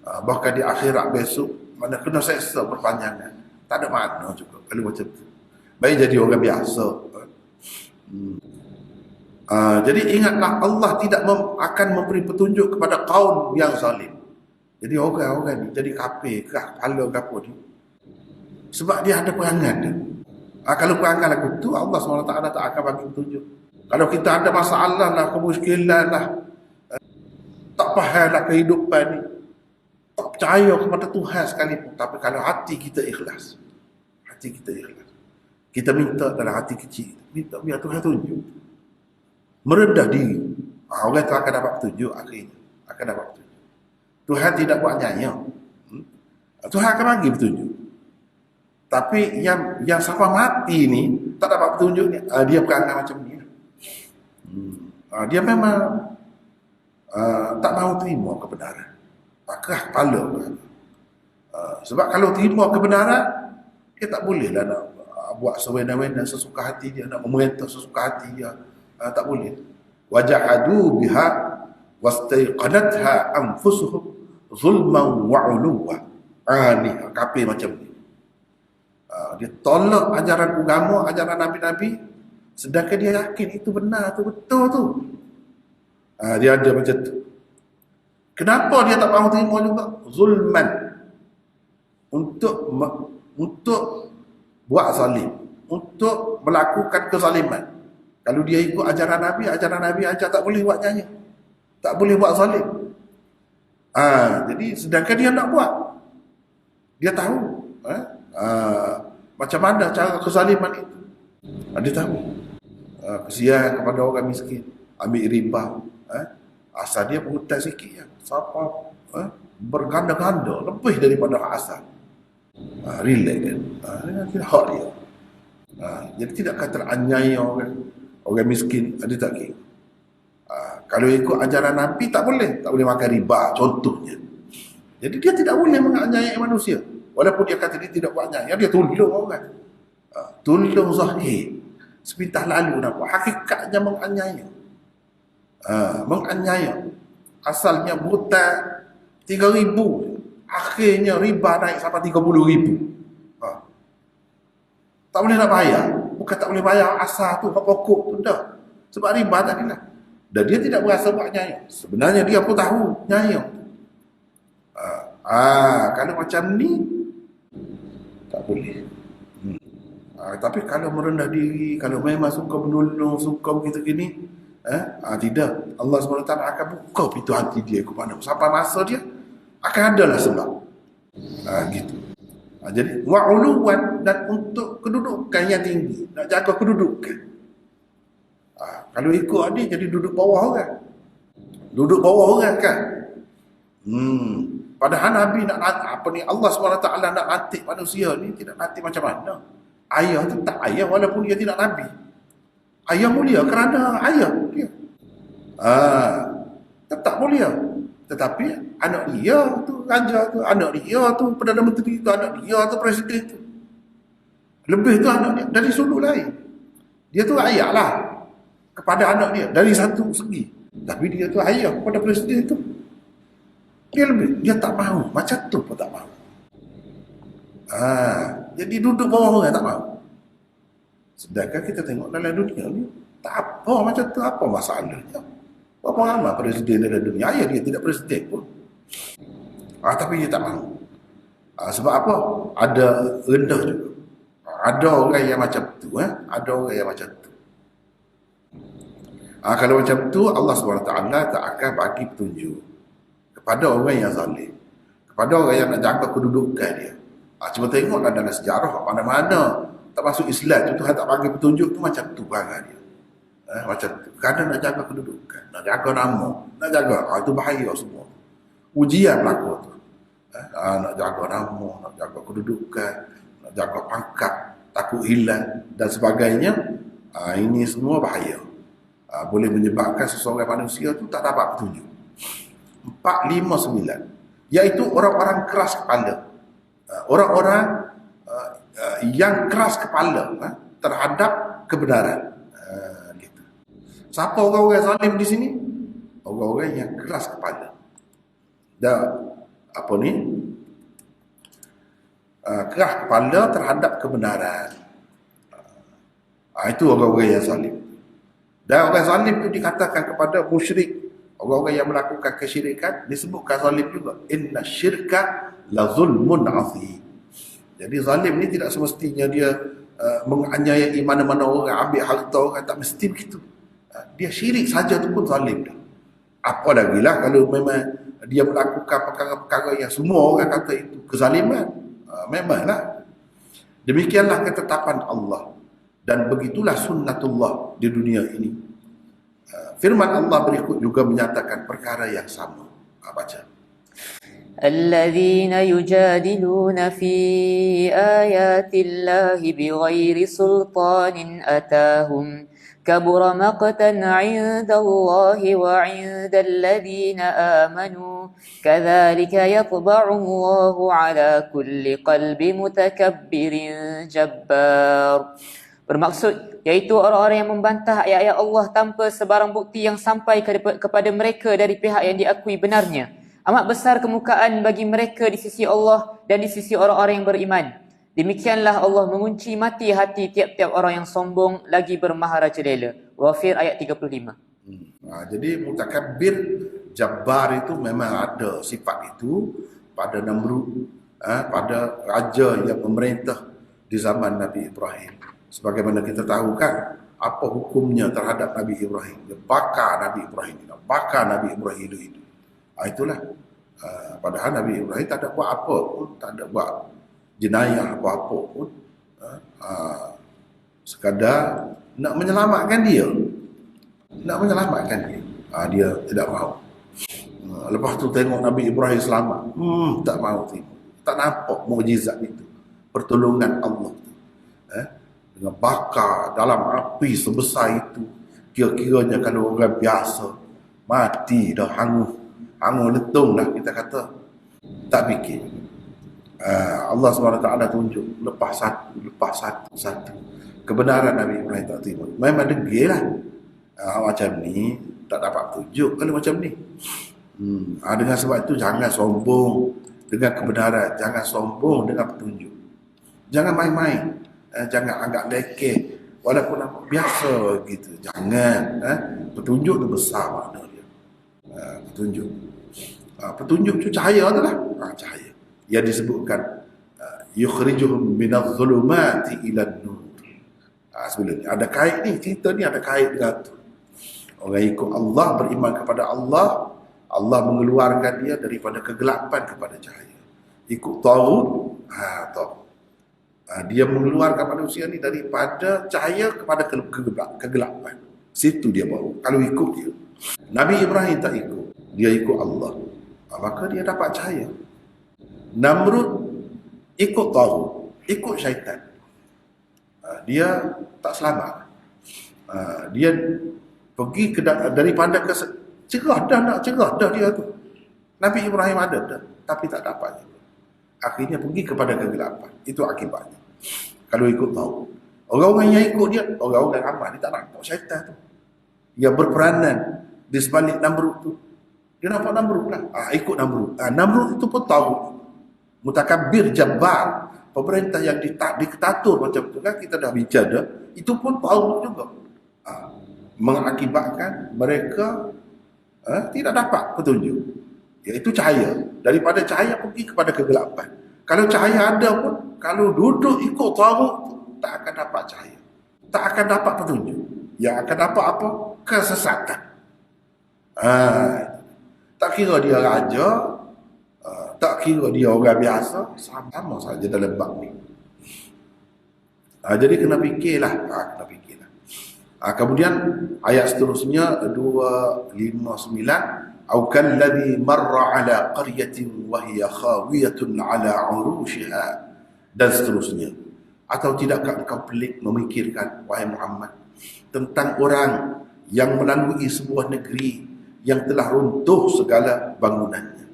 Bahkan di akhirat besok mana kena seksa berpanjangan. Tak ada makna juga kalau macam tu. Baik jadi orang biasa. Jadi ingatlah Allah tidak akan memberi petunjuk kepada kaum yang zalim. Jadi orang-orang ni jadi kafir ke kepala ke apa ni. Sebab dia ada perangan dia. Kalau perangan lagu tu Allah SWT tak akan bagi petunjuk. Kalau kita ada masalah lah, kemuskilan lah, tak faham lah kehidupan ni, tak percaya kepada Tuhan sekalipun, tapi kalau hati kita ikhlas, kita minta dalam hati kecil, minta biar Tuhan tunjuk, merendah diri, orang tu akan dapat petunjuk. Akhirnya akan dapat petunjuk. Tuhan tidak buat nyaya. Tuhan akan bagi petunjuk. Tapi yang sampai mati ni tak dapat petunjuk ni, dia perangai macam ni. Dia memang tak mahu terima kebenaran. Pakai kepala. Sebab kalau terima kebenaran, dia tak boleh lah nak buat sewena-wena sesuka hati dia, nak memerintah sesuka hati dia. Tak boleh. Wajahadu biha wastaiqanatha anfusuhum zulman wa uluwa. Ni kafir macam ni. Dia tolak ajaran agama, ajaran nabi-nabi, sedangkan dia yakin itu benar, itu betul tu. Dia ada macam tu. Kenapa dia tak mahu terima juga? Zulman. Untuk buat zalim, untuk melakukan kezaliman. Kalau dia ikut ajaran Nabi ajar tak boleh buat nyanyi. Tak boleh buat zalim. Jadi sedangkan dia nak buat, dia tahu macam mana cara kezaliman itu. Dia tahu. Kesian kepada orang miskin, ambil riba. Asal dia berhutang sikit ya. Siapa berganda-ganda lebih daripada hak asal. Relax kan. Dia hak dia. Jadi tidakkah teraniaya orang miskin, ada tak kira? Kalau ikut ajaran Nabi tak boleh makan riba contohnya. Jadi dia tidak boleh menganiaya manusia. Walaupun dia kata dia tidak buat anyaya, dia tolong orang. Tolong zahir. Sepintas lalu nampak hakikatnya menganiaya. Menganiaya. Asalnya hutang 3,000, akhirnya riba naik sampai 30,000. Tak boleh nak bayar. Bukan tak boleh bayar asal tu, hak pokok tu dah. Sebab riba tadi lah. Dan dia tidak berasa buat nyaya. Sebenarnya dia pun tahu nyaya. Kalau macam ni tak boleh. Tapi kalau merendah diri, kalau memang suka menolong, suka begitu gini, tidak. Allah SWT akan buka pintu hati dia kepada sampai masa dia akan adalah sebab. Gitu. Jadi wa'uluwan, dan untuk kedudukan yang tinggi, nak jaga kedudukan. Kalau ikut ni jadi duduk bawah orang. Duduk bawah orang kan. Padahal Nabi nak Allah SWT nak lantik manusia ni tidak lantik macam mana. Ayah tu tak ayah walaupun dia tidak Nabi. Ayah mulia kerana ayah dia. Tetap mulia. Tetapi anak dia tu raja tu, anak dia tu Perdana Menteri tu, anak dia tu presiden tu. Lebih tu anak dia dari sudut lain. Dia tu ayah lah kepada anak dia dari satu segi. Tapi dia tu ayah kepada presiden tu. Dia lebih, dia tak mahu. Macam tu pun tak mahu. Jadi duduk bawah orang tak mahu. Sedangkan kita tengok dalam dunia ni, tak apa macam tu, apa masalahnya. Berapa ramai presiden dalam dunia, ayah dia tidak presiden pun. Tapi dia tak mahu. Sebab apa? Ada rendah juga. Ada orang yang macam tu. Ada orang yang macam tu. Kalau macam tu, Allah SWT tak akan bagi petunjuk kepada orang yang zalim, kepada orang yang nak jaga kedudukan dia. Cuma tengoklah dalam sejarah mana-mana tak masuk Islam tu Tuhan tak bagi petunjuk tu macam tu perangai dia. Macam tu. Kerana nak jaga kedudukan, nak jaga nama, nak jaga, itu bahaya semua. Ujian berlaku tu. Nak jaga nama, nak jaga kedudukan, nak jaga pangkat, takut hilang dan sebagainya. Ini semua bahaya. Boleh menyebabkan seseorang manusia tu tak dapat petunjuk. 459, iaitu orang-orang keras kepala. Orang-orang yang keras kepala terhadap kebenaran. Gitu. Siapa orang-orang zalim di sini? Orang-orang yang keras kepala. Dan keras kepala terhadap kebenaran. Itu orang-orang yang zalim. Dan orang zalim itu dikatakan kepada musyrik, orang-orang yang melakukan kesyirikan, disebutkan zalim juga. Inna syirka la zulmun azim. Jadi zalim ni tidak semestinya dia menganiayai mana-mana orang, ambil harta orang, tak mesti begitu. Dia syirik saja tu pun zalim dah. Apa lagi lah kalau memang dia melakukan perkara-perkara yang semua orang kata itu kezaliman. Memanglah. Demikianlah ketetapan Allah. Dan begitulah sunnatullah di dunia ini. Firman Allah berikut juga menyatakan perkara yang sama. Baca. الذين يجادلون في آيات الله بغير سلطان أتاهم كبر مقتا عند الله وعند الذين آمنوا كذلك يطبع الله على كل قلب متكبر جبار. Bermaksud iaitu orang-orang yang membantah ayat-ayat Allah tanpa sebarang bukti yang sampai kepada mereka dari pihak yang diakui benarnya. Amat besar kemukaan bagi mereka di sisi Allah dan di sisi orang-orang yang beriman. Demikianlah Allah mengunci mati hati tiap-tiap orang yang sombong lagi bermaharaja lela. Ghafir ayat 35. Jadi mutakabbir, jabbar itu memang ada sifat itu pada Namrud, pada raja yang memerintah di zaman Nabi Ibrahim. Sebagaimana kita tahu kan, apa hukumnya terhadap Nabi Ibrahim. Dia bakar Nabi Ibrahim, bakar Nabi Ibrahim itu. Itulah. Padahal Nabi Ibrahim tak ada buat apa pun, tak ada buat jenayah apa-apa pun. Sekadar nak menyelamatkan dia. Nak menyelamatkan dia. Dia tidak mahu. Lepas tu tengok Nabi Ibrahim selamat. Tak mahu tengok. Tak nampak mukjizat itu. Pertolongan Allah. Dengan bakar dalam api sebesar itu. Kira-kiranya kalau orang biasa mati dah, hangus letung dah kita kata. Tak fikir. Allah SWT tunjuk lepas satu. Kebenaran Nabi Ibrahim tak terima. Memang degil lah. Macam ni tak dapat tunjuk kalau macam ni. Dengan sebab itu jangan sombong dengan kebenaran, jangan sombong dengan petunjuk. Jangan main-main, jangan anggap lekeh walaupun nampak biasa gitu. Jangan. Petunjuk tu besar makna dia. Petunjuk tu cahaya tu lah. Cahaya yang disebutkan yukhrijuhum minadh dhulumati ilan nur. Sebelum ni ada kait ni, cerita ni ada kait dengan tu. Orang ikut Allah, beriman kepada Allah, Allah mengeluarkan dia daripada kegelapan kepada cahaya. Ikut Taghut, dia mengeluarkan manusia ni daripada cahaya kepada kegelapan. Situ dia bawa. Kalau ikut dia. Nabi Ibrahim tak ikut. Dia ikut Allah. Maka dia dapat cahaya. Namrud ikut Taghut, ikut syaitan. Dia tak selamat. Dia pergi daripada cerah dah dia tu. Nabi Ibrahim ada dah, tapi tak dapat juga. Akhirnya pergi kepada kegelapan. Itu akibatnya. Kalau ikut tahu. Orang-orang yang ikut dia, orang-orang ramai, dia tak nampak syaitan tu. Dia berperanan di sebalik Namrud tu. Dia nampak Namrud lah. Ikut Namrud. Namrud itu pun tahu. Mutakabbir jabbar. Pemerintah yang diktator macam tu kan, kita dah bincang dah. Itu pun tahu juga. Mengakibatkan mereka tidak dapat petunjuk. Iaitu cahaya. Daripada cahaya pergi kepada kegelapan. Kalau cahaya ada pun, kalau duduk ikut taghut, tak akan dapat cahaya. Tak akan dapat petunjuk. Yang akan dapat apa? Kesesatan. Tak kira dia raja, tak kira dia orang biasa, sama saja dalam bab ni. Jadi kena fikirlah. Kemudian ayat seterusnya 259, au kalladhi marra ala qaryatin wa hiya khawiyatun ala urushiha, dan seterusnya. Atau tidakkah engkau pelik memikirkan, wahai Muhammad, tentang orang yang melalui sebuah negeri yang telah runtuh segala bangunannya.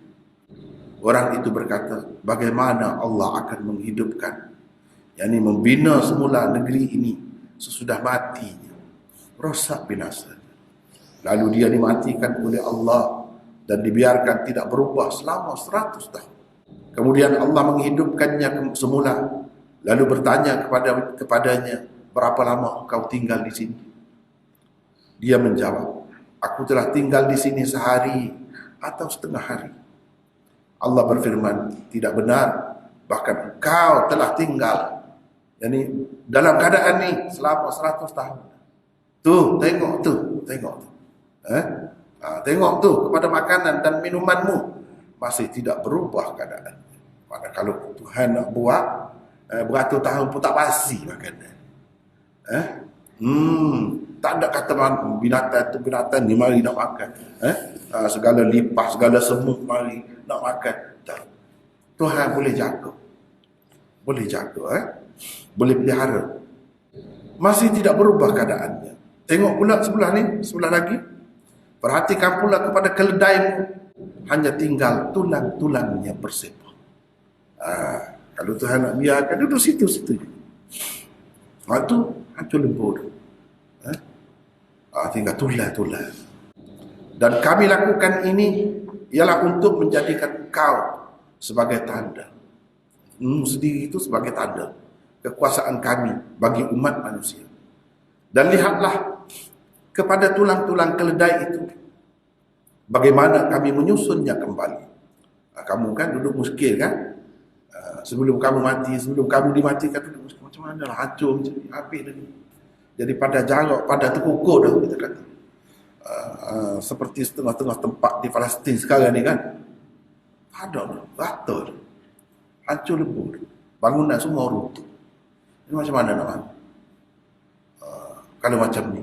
Orang itu berkata, bagaimana Allah akan menghidupkan, yakni membina semula negeri ini sesudah matinya, rosak binasa. Lalu dia dimatikan oleh Allah dan dibiarkan tidak berubah selama 100 tahun. Kemudian Allah menghidupkannya semula, lalu bertanya kepadanya, berapa lama engkau tinggal di sini? Dia menjawab, aku telah tinggal di sini sehari atau setengah hari. Allah berfirman, tidak benar, bahkan engkau telah tinggal, yakni dalam keadaan ni selama 100 tahun. Tengok tu. Tengok tu kepada makanan dan minumanmu, masih tidak berubah keadaan. Maka kalau Tuhan nak buat beratus tahun pun tak basi makanan. Tak ada kata binatang ni mari nak makan. Segala lipas, segala semut mari nak makan. Tak. Tuhan boleh jaga. Boleh pelihara. Masih tidak berubah keadaannya. Tengok pula sebelah lagi. Perhatikan pula kepada keledaimu, hanya tinggal tulang-tulangnya bersepah. Kalau Tuhan nak biarkan, duduk situ-situ. Itu hancur lebur. Tinggal tulang-tulang. Dan kami lakukan ini ialah untuk menjadikan engkau sebagai tanda. Sendiri itu sebagai tanda kekuasaan kami bagi umat manusia. Dan lihatlah kepada tulang-tulang keledai itu, bagaimana kami menyusunnya kembali. Kamu kan duduk muskil kan? Sebelum kamu mati, sebelum kamu dimatikan, duduk muskil. Macam mana lah hancur macam ni, habis lagi. Jadi pada jarak, pada terkukur dah kita kata. Seperti setengah-tengah tempat di Palestin sekarang ni kan. Ada dah, rata dah. Hancur lebur. Bangunan semua runtuh. Ini macam mana nak kalau macam ni?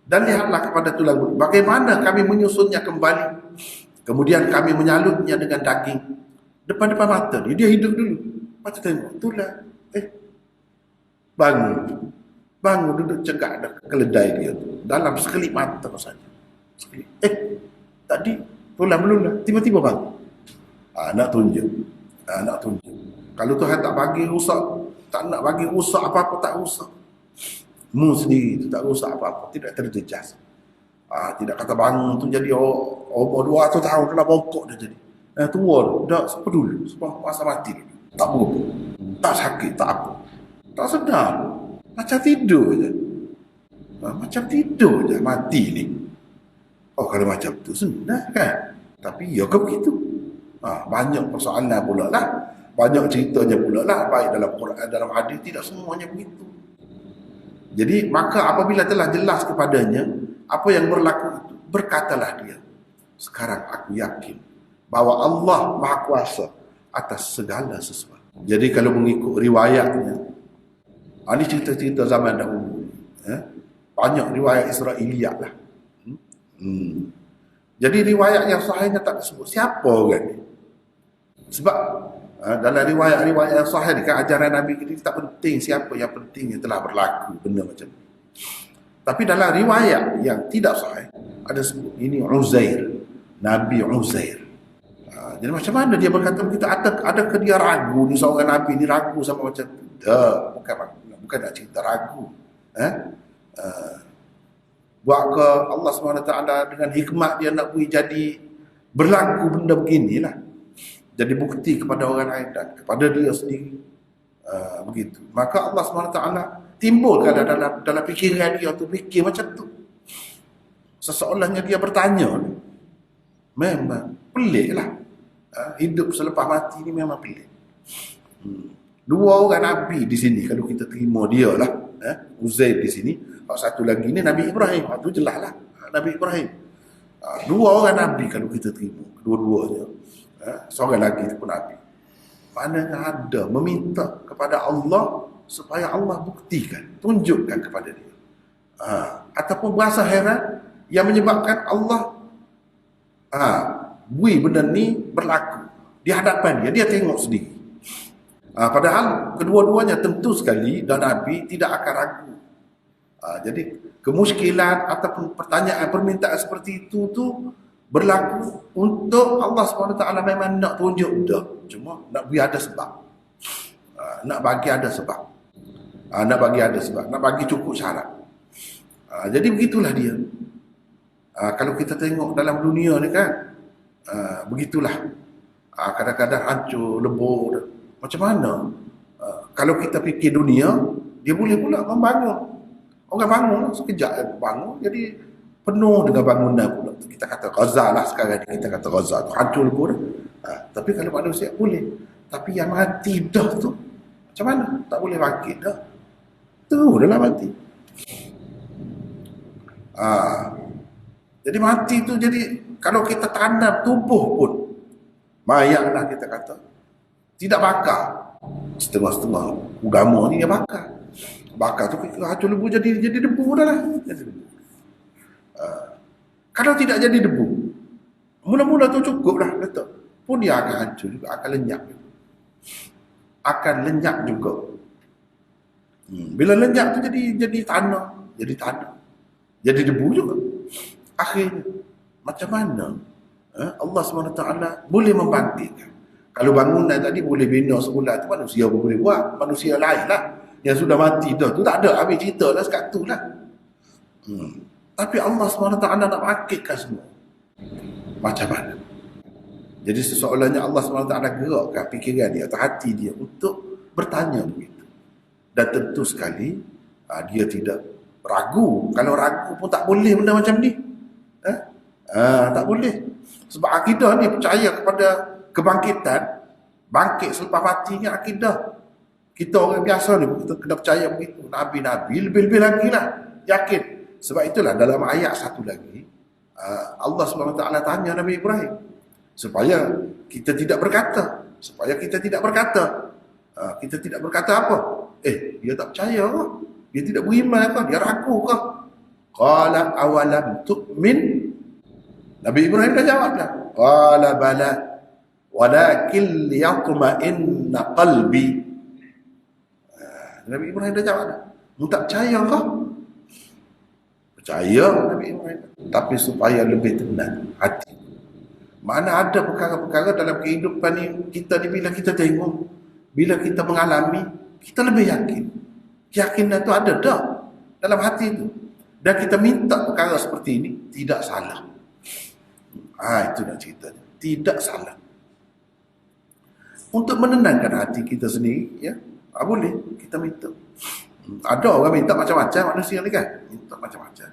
Dan lihatlah kepada tulang rusuk. Bagaimana kami menyusunnya kembali. Kemudian kami menyalutnya dengan daging. Depan-depan mata dia. Dia hidup dulu. Mata tengok. Tulang. Bangun. Bangun duduk cegak dah keledai dia. Dalam sekelip mata saja. Sekelip. Tadi tulang belulang. Tiba-tiba bangun. Nak tunjuk. Nak tunjuk. Kalau Tuhan tak bagi rusak. Tak nak bagi rusak apa-apa, tak rusak. Mu sendiri tu tak rusak apa-apa. Tidak terjejas. Tidak kata bangun tu jadi umur 200 tahun dah bongkok dia jadi. Tua tu. Dah apa dulu. Sebab masa mati dulu. Tak berapa. Tak sakit, tak apa. Tak sedar. Macam tidur je. Macam tidur je mati ni. Kalau macam tu senang kan. Tapi ya ke begitu. Banyak persoalan pula lah. Banyak ceritanya pula lah. Baik dalam Quran, dalam hadis. Tidak semuanya begitu. Jadi maka apabila telah jelas kepadanya apa yang berlaku itu, berkatalah dia, sekarang aku yakin bahwa Allah Maha Kuasa atas segala sesuatu. Jadi kalau mengikut riwayatnya, ini cerita-cerita zaman dahulu, banyak riwayat Israiliyat lah. Jadi riwayat yang sahihnya tak disebut siapa orang ni. Sebab dalam riwayat-riwayat yang sahih ni kan ajaran Nabi kita tak penting siapa, yang pentingnya telah berlaku benda macam ni. Tapi dalam riwayat yang tidak sahih ada sebut ini Uzair, Nabi Uzair. Jadi macam mana dia berkata kita adakah dia ragu ni seorang Nabi ni ragu sama macam tu? Bukan nak cerita ragu. Buat ke Allah SWT dengan hikmat dia nak beri jadi berlaku benda beginilah. Jadi bukti kepada orang lain dan kepada dia sendiri. Begitu. Maka Allah SWT timbulkan dalam fikiran dia tu, fikir macam tu. Seseorangnya dia bertanya, memang pelik lah. Hidup selepas mati ni memang pelik. Dua orang Nabi di sini, kalau kita terima dia lah. Uzair di sini. Satu lagi ni Nabi Ibrahim. Itu jelas lah. Nabi Ibrahim. Dua orang Nabi kalau kita terima. Dua-duanya. Seorang lagi itu pun Nabi. Maknanya ada meminta kepada Allah supaya Allah buktikan, tunjukkan kepada dia. Ataupun berasa heran yang menyebabkan Allah bui benda ni berlaku di hadapan dia tengok sendiri. Padahal kedua-duanya tentu sekali dan Nabi tidak akan ragu. Jadi kemuskilan ataupun pertanyaan, permintaan seperti itu tu berlaku untuk Allah SWT memang nak tunjuk dah. Cuma nak bagi ada sebab. Nak bagi ada sebab. Nak bagi ada sebab. Nak bagi cukup syarat. Jadi begitulah dia. Kalau kita tengok dalam dunia ni kan, begitulah. Kadang-kadang hancur, lebur. Macam mana? Kalau kita fikir dunia, dia boleh pula membangun. Orang bangun, sekejap bangun. Jadi penuh dengan bangunan pula. Kita kata Gaza lah sekarang ni. Kita kata Gaza tu hancur lebur. Tapi kalau manusia boleh. Tapi yang mati dah tu macam mana? Tak boleh bangkit dah. Tu dah lah mati. Jadi mati tu jadi kalau kita tanam tubuh pun mayat lah kita kata. Tidak bakar. Setengah-setengah agama ni dia bakar. Bakar tu hancur lebur jadi debu dah lah. Jadi debu. Kalau tidak jadi debu, mula-mula tu cukup lah letak. Pun dia akan hancur juga, akan lenyap. Akan lenyap juga. Bila lenyap tu jadi tanah, jadi debu juga. Akhirnya, macam mana Allah SWT boleh membangkitkan? Kalau bangunan tadi boleh bina sebulan tu manusia pun boleh buat. Manusia lain lah yang sudah mati dah tu tak ada, habis cerita lah sekat tu lah. Tapi Allah SWT nak bangkitkan semua. Macam mana? Jadi sesoalnya Allah SWT gerakkan fikiran dia atau hati dia untuk bertanya begitu. Dan tentu sekali dia tidak ragu. Kalau ragu pun tak boleh benda macam ni. Tak boleh. Sebab akidah ni percaya kepada kebangkitan. Bangkit selepas mati ni akidah. Kita orang biasa ni, kita kena percaya begitu. Nabi-Nabi lebih-lebih lagi lah. Yakin. Sebab itulah dalam ayat satu lagi, Allah SWT tanya Nabi Ibrahim. Supaya kita tidak berkata. Kita tidak berkata apa? Dia tak percaya ke? Dia tidak beriman ke? Dia ragu ke? Qala awalam tu'min. Nabi Ibrahim dah jawab dah. Qala bala walakin liyatma'inna qalbi. Nabi Ibrahim dah jawab dah. Mu tak percaya ke? Percaya Nabi Ibrahim, tapi supaya lebih tenang hati. Mana ada perkara-perkara dalam kehidupan ni, kita ni bila kita tengok, bila kita mengalami, kita lebih yakin. Keyakinan tu ada dah dalam hati tu. Dan kita minta perkara seperti ini, tidak salah. Itu nak cerita. Tidak salah. Untuk menenangkan hati kita sendiri, ya, boleh kita minta. Ada orang minta macam-macam manusia ni kan, minta macam-macam.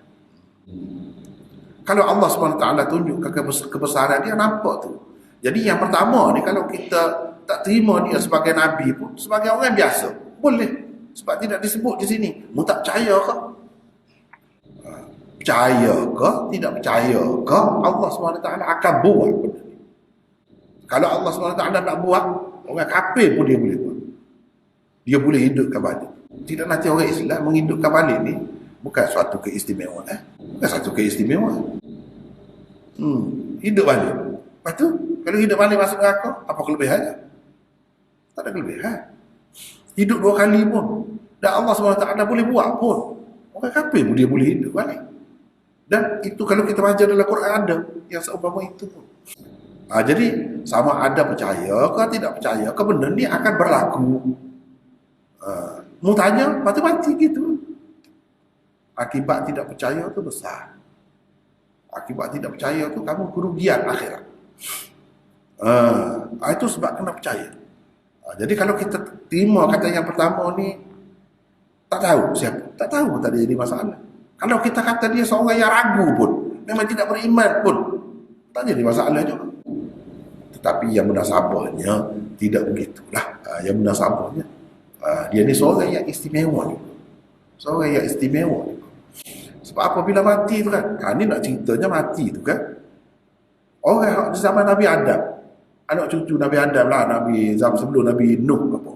Kalau Allah SWT tunjukkan kebesaran dia, nampak tu. Jadi yang pertama ni, kalau kita tak terima dia sebagai Nabi pun, sebagai orang biasa, boleh. Sebab tidak disebut di sini. Mu tak percaya ke? Percaya ke? Tidak percaya ke? Allah SWT akan buat benda ni. Kalau Allah SWT nak buat, orang kafir pun dia boleh buat. Dia boleh hidupkan balik. Tidak nanti orang Islam menghidupkan balik ni, bukan suatu keistimewaan. Bukan satu keistimewaan. Hidup balik. Lepas tu, kalau hidup balik masuk neraka, apa kelebihannya? Tak ada kelebihan. Hidup 2 kali pun. Dan Allah SWT boleh buat pun. Orang kafir pun dia boleh hidup balik. Dan itu kalau kita baca dalam Quran ada yang seumpama itu pun. Jadi, sama ada percaya ke tidak percaya ke, benda ni akan berlaku. Mu tanya, mati-mati gitu. Akibat tidak percaya tu besar. Akibat tidak percaya tu kamu kerugian akhirat. Itu sebab kena percaya. Jadi kalau kita terima kata yang pertama ni, tak tahu siapa, tak tahu tak ada jadi masalah. Kalau kita kata dia seorang yang ragu pun, memang tidak beriman pun, tak jadi masalah juga. Tetapi yang munasabahnya tidak begitulah. Yang munasabahnya, dia ni seorang yang istimewa juga. Seorang yang istimewa juga. Sebab apabila mati tu kan, ni nak ceritanya mati tu kan, orang di zaman Nabi Adam, anak cucu Nabi Adam lah, Nabi zaman sebelum Nabi Nuh apa,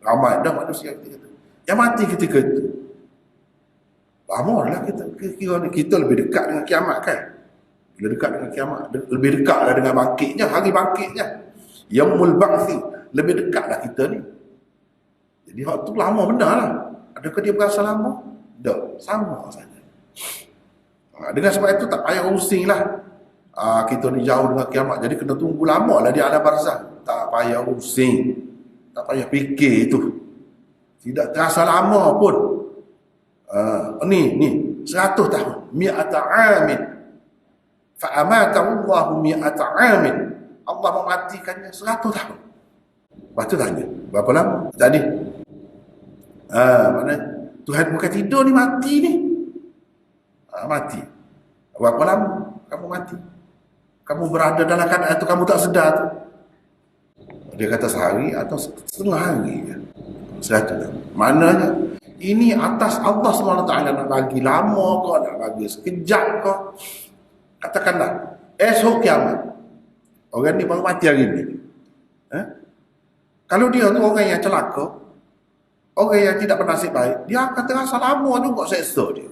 ramai dah manusia ketika tu yang mati ketika itu. Lama lah kita lebih dekat dengan kiamat kan. Bila dekat dengan kiamat, lebih dekat lah dengan bangkitnya, hari bangkitnya, Yaumul Ba'thi, lebih dekat lah kita ni. Jadi waktu lama benar lah. Adakah dia berasa lama? Tak, sama saja. Dengan sebab itu tak payah pusing lah. Kita ni jauh dengan kiamat, jadi kena tunggu lama lah di alam barzakh. Tak payah pusing, tak payah fikir itu. Tidak terasa lama pun. Ni 100 tahun, mi'ata amin. Fa'amatahu Allahu mi'ata amin. Allah mematikannya 100 tahun. Lepas tu tanya, berapa lama? Jadi mana Tuhan bukan tidur ni, mati ni. Mati. Berapa lama kamu mati? Kamu berada dalam keadaan itu kamu tak sedar tu. Dia kata sehari atau setengah hari. 100. Maknanya ini atas Allah SWT nak bagi lama ke, nak bagi sekejap ke. Katakanlah esok kiamat, orang ni baru mati hari ni. Kalau dia tu orang yang celaka, orang yang tidak bernasib baik, dia akan terasa lama juga seksa dia.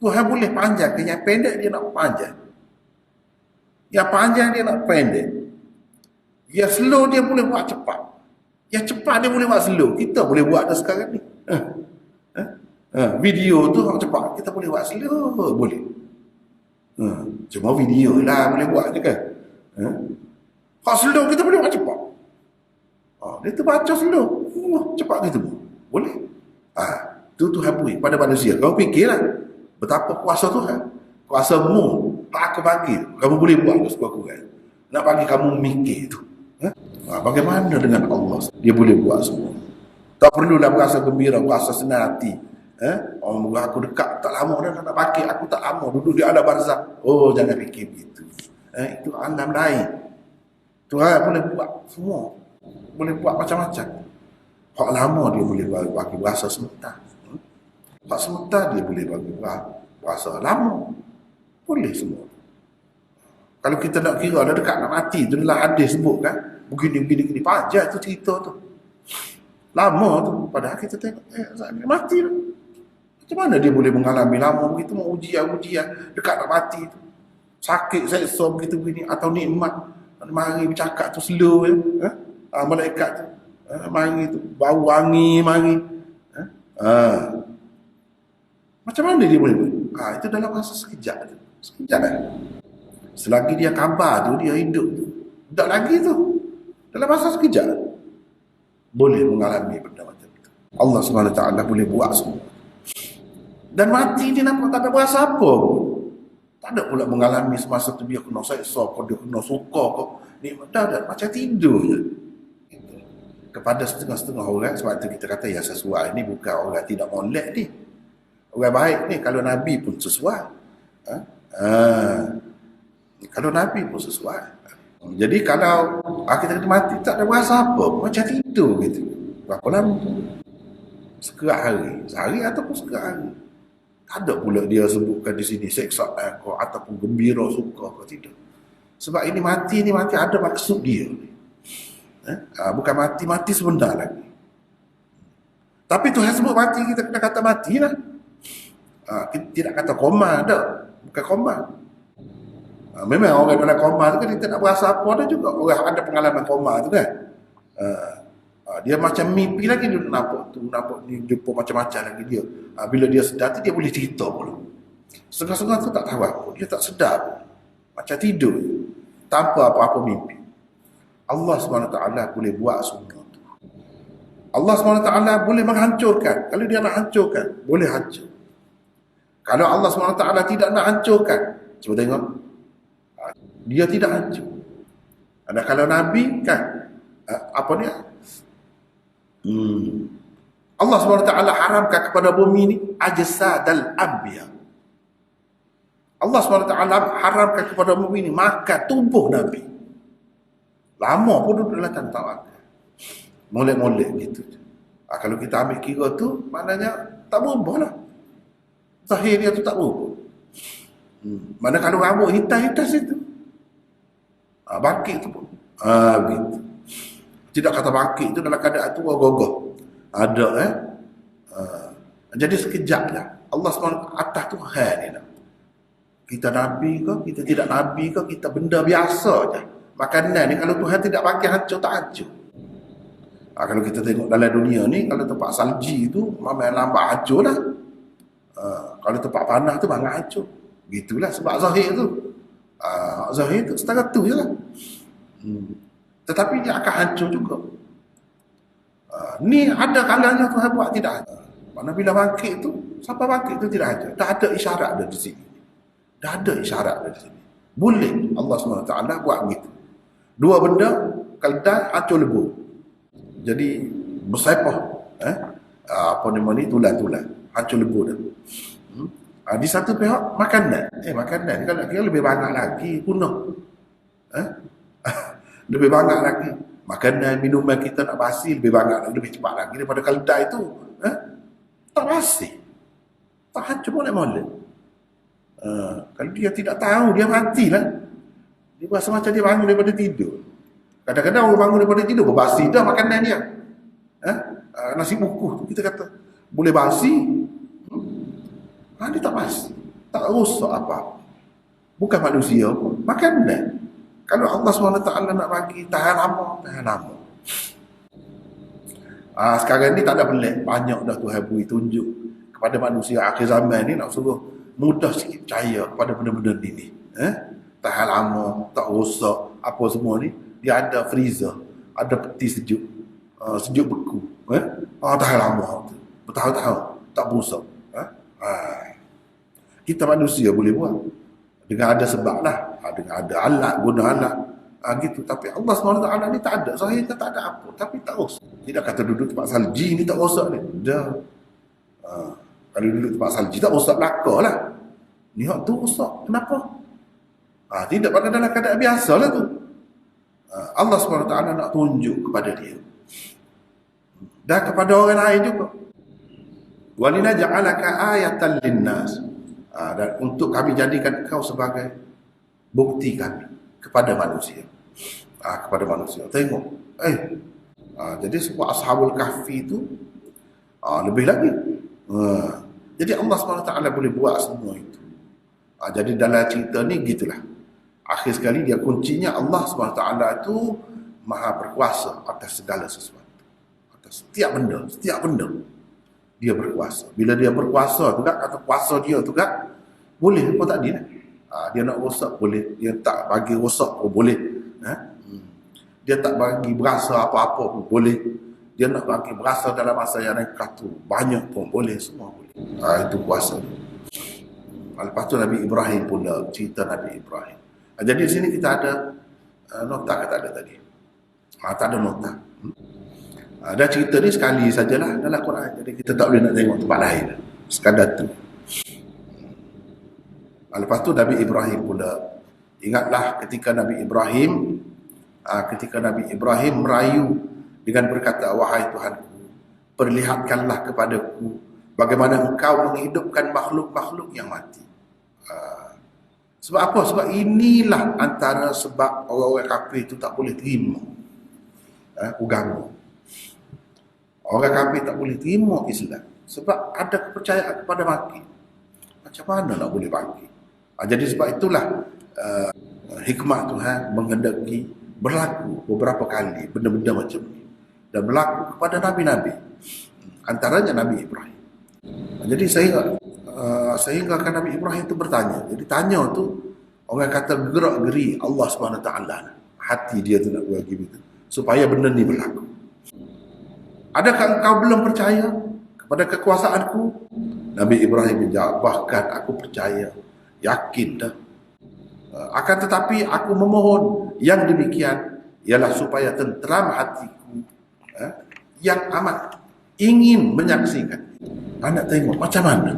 Tuhan boleh panjang ke, yang pendek dia nak panjang, yang panjang dia nak pendek, yang slow dia boleh buat cepat, yang cepat dia boleh buat slow. Kita boleh buat dah sekarang ni. Video tu cepat, kita boleh buat slow, boleh. Cuma video lah boleh buat je kan. Kalau slow kita boleh buat cepat. Dia terbaca slow, cepat gitu boleh. Itu Tuhan beri pada manusia. Kau fikirlah betapa kuasa Tuhan, kuasamu tak aku bagi, kamu boleh buat sekurang-kurang. Nak bagi kamu mikir tu. Bagaimana dengan Allah? Dia boleh buat semua. Tak perlulah berasa gembira, berasa senang hati. Aku dekat tak lama dah nak pakai, aku tak lama duduk di alam barzakh. Jangan fikir begitu. Itu alam lain. Tuhan boleh buat semua, boleh buat macam-macam. Hak lama dia boleh bagi puasa sebentar. Hak sebentar dia boleh bagi puasa lama. Boleh semua. Kalau kita nak kira dah dekat nak mati tu dalam hadis sebut kan, begini panjang tu cerita tu. Lama tu, padahal kita tengok dia mati tu. Macam mana dia boleh mengalami lama begitu, mau ujian dekat nak mati tu. Sakit seksa begitu begini atau nikmat mari bercakap tu slow ya. Malaikat tu mari tu bau wangi mari. Macam mana dia boleh buat? Itu dalam masa sekejap tu. Sekejap kan. Selagi dia khabar tu, dia hidup tu. Tak lagi tu. Dalam masa sekejap. Boleh mengalami benda macam itu. Allah SWT boleh buat semua. Dan mati dia nampak tak ada berasa apa pun. Tak ada pula mengalami semasa tu dia kena seksa kau, dia kena suka kau. Ni tak macam tidur je. Kepada setengah-setengah orang, sebab tu kita kata yang sesuai ni bukan orang tidak molek ni. Orang baik ni kalau Nabi pun sesuai. Kalau Nabi pun sesuai. Jadi kalau kita kena mati tak ada rasa apa, macam tidur gitu. Berapa lama? Sekerat hari. Sehari ataupun sekerat hari. Tak ada pula dia sebutkan di sini seksa kau ataupun gembira suka kau, tidak. Sebab ini mati ada maksud dia. Bukan mati sebenar lagi. Tapi Tuhan sebut mati, kita kena kata mati lah. Kita tidak kata koma, tak. Bukan koma. Memang orang dalam koma tu kan kita tak berasa apa, ada juga orang ada pengalaman koma tu kan. Dia macam mimpi lagi, dia nampak ni jumpa macam-macam lagi dia. Bila dia sedar tu dia boleh cerita pula. Setengah-setengah tu tak tahu apa, dia tak sedar pun. Macam tidur tanpa apa-apa mimpi. Allah SWT boleh buat semua tu. Allah SWT boleh menghancurkan. Kalau dia nak hancurkan, boleh hancur. Kalau Allah SWT tidak nak hancurkan, cuba tengok, dia tidak hancur. Dan kalau Nabi kan, apa dia? Allah SWT haramkan kepada bumi ni ajsadal anbiya. Allah SWT haramkan kepada bumi ni makan tubuh Nabi. Lama pun duduk dalam tanah. Molek-molek gitu. Kalau kita ambil kira tu, maknanya tak berubah lah. Zahir dia tu tak berubah. Mana kalau rambut hitam-hitam situ, bangkit tu pun begitu. Tidak kata bangkit tu dalam keadaan tu gogoh. Ada jadi sekejap lah. Allah SWT atas Tuhan ni lah. Kita Nabi ke, kita tidak Nabi ke, kita benda biasa je. Makanan ni kalau Tuhan tidak bagi hancur, tak hancur. Kalau kita tengok dalam dunia ni, kalau tempat salji tu memang lambat hancur lah. Kalau tempat panas tu banyak hancur. Gitulah sebab zahir tu. Zahir tu setengah tu je lah. Tetapi dia akan hancur juga. Ni ada kalanya Tuhan buat tidak hancur. Mana bila bangkit tu, sampai bangkit tu tidak hancur. Dah ada isyarat dari sini. Dah ada isyarat dari sini. Boleh Allah SWT buat begitu. Dua benda, keldai, hancur lebu. Jadi bersepah. Apa nama ni, tulang-tulang. Hancur lebu dah. Di satu pihak, makanan. Makanan. Kalau kira lebih banyak lagi, punah. Lebih banyak lagi. Makanan, minuman kita nak basi, lebih banyak lagi, lebih cepat lagi daripada keldai tu. Tak basi. Tak hancur molek-molek. Kalau dia tidak tahu, dia matilah. Dia rasa macam dia bangun daripada tidur. Kadang-kadang orang bangun daripada tidur, berbasi dah makanan dia. Nasi bukuh tu kita kata, boleh basi. Dia tak basi. Tak rosak apa. Bukan manusia pun. Makanan. Kalau Allah SWT nak bagi tahan lama, tahan lama. Sekarang ni tak ada pelik. Banyak dah Tuhan beri tunjuk kepada manusia akhir zaman ni, nak suruh mudah sikit percaya kepada benda-benda ni. Tahan lama, tak rosak, apa semua ni. Dia ada freezer, ada peti sejuk, sejuk beku. Tahan lama, bertahun-tahun, tak rosak. Kita manusia boleh buat dengan ada sebab lah, dengan ada alat, guna alat, gitu. Tapi Allah SWT ni tak ada, Zahir tak ada apa, tapi tak rosak. Tidak kata duduk tempat salji ni tak rosak ni. Dah. Kalau duduk tempat salji tak rosak belaka lah. Ni hak tu rosak. Kenapa? Tidak pada dalam keadaan biasa lah tu. Allah SWT nak tunjuk kepada dia. dan kepada orang lain juga. Walinaj'alaka ayatan linnas. Dan untuk kami jadikan kau sebagai bukti kami kepada manusia. Kepada manusia. Tengok. Jadi sebab Ashabul Kahfi itu lebih lagi. Jadi Allah SWT boleh buat semua itu. Jadi dalam cerita ni gitulah. Akhir sekali dia kuncinya Allah SWT itu maha berkuasa atas segala sesuatu. Atas setiap benda dia berkuasa. Bila dia berkuasa tu kan, atau kuasa dia tu kan, boleh apa tak dia? Dia nak rosak boleh, dia tak bagi rosak pun boleh. Dia tak bagi berasa apa-apa pun boleh. Dia nak bagi berasa dalam masa yang dekat tu banyak pun boleh, semua boleh. Itu kuasa. Lepas tu Nabi Ibrahim pula, cerita Nabi Ibrahim. Jadi di sini kita ada nota ke tak ada tadi? Tak ada nota. Dah cerita ni sekali sajalah dalam Quran. Jadi kita tak boleh nak tengok tempat lain. Sekadar tu. Lepas tu Nabi Ibrahim pula. Ingatlah ketika Nabi Ibrahim merayu dengan berkata, wahai Tuhanku, perlihatkanlah kepadaku bagaimana engkau menghidupkan makhluk-makhluk yang mati. Sebab apa? Sebab inilah antara sebab orang-orang kafir itu tak boleh terima agama. Orang kafir tak boleh terima Islam sebab ada kepercayaan kepada mati. Macam mana nak boleh bangkit? Jadi sebab itulah hikmah Tuhan menghendaki berlaku beberapa kali benda-benda macam ni, dan berlaku kepada nabi-nabi, antaranya Nabi Ibrahim. Jadi sehingga kan Nabi Ibrahim itu bertanya. Jadi tanya tu orang kata gerak geri Allah SWT, hati dia tu nak buat gitu supaya benda ni berlaku. Adakah engkau belum percaya kepada kekuasaanku? Nabi Ibrahim menjawab, bahkan aku percaya, yakin dah. Akan tetapi aku memohon yang demikian ialah supaya tenteram hatiku yang amat ingin menyaksikan. Nak tengok macam mana.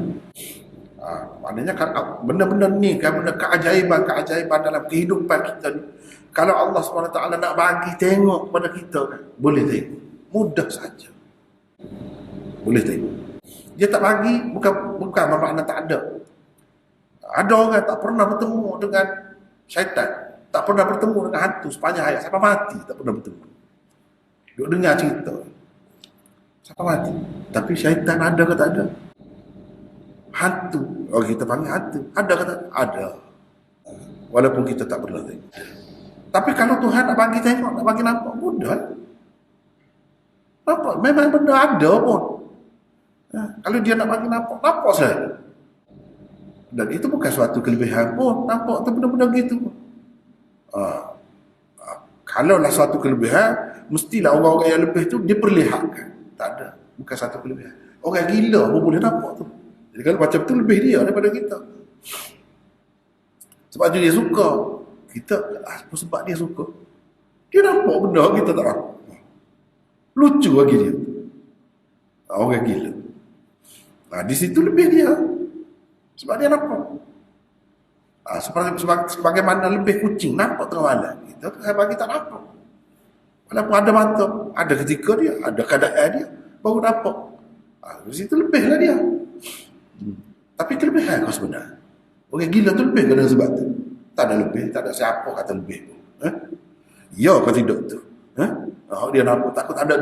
Maknanya kan benda-benda ni kan, benda keajaiban dalam kehidupan kita ni, kalau Allah SWT nak bagi tengok pada kita kan, boleh tengok. Mudah saja. Boleh tengok. Dia tak bagi bukan bermakna tak ada. Ada orang tak pernah bertemu dengan syaitan, tak pernah bertemu dengan hantu sepanjang hayat, sampai mati tak pernah bertemu. Duk dengar cerita sampai mati. Tapi syaitan ada ke tak ada? Hantu, kita panggil hantu, ada ke tak? Ada. Walaupun kita tak pernah tengok. Tapi kalau Tuhan nak bagi tengok, nak bagi nampak, mudah. Nampak, memang benda ada pun. Kalau dia nak bagi nampak saja. Dan itu bukan suatu kelebihan pun, nampak tu benda-benda gitu. Kalaulah suatu kelebihan, mestilah orang-orang yang lebih tu diperlihatkan. Tak ada, bukan satu kelebihan. Orang gila pun boleh nampak tu. Jadi kalau macam tu lebih dia daripada kita. Sebab dia suka. Kita, apa sebab dia suka? Dia nampak benda, kita tak nampak. Lucu lagi dia. Orang gila. Di situ lebih dia. Sebab dia nampak. Sebagaimana lebih kucing nampak tengah malam. Kita bagi tak nampak. Walaupun ada mata, ada ketika dia, ada keadaan dia, baru nampak. Di situ lebihlah dia. Tapi kelebihan kau sebenarnya. Orang gila tu lebih kena sebab tu. Tak ada lebih, tak ada siapa kata lebih tu. Ya kau tidak tu. Dia nampak takut ada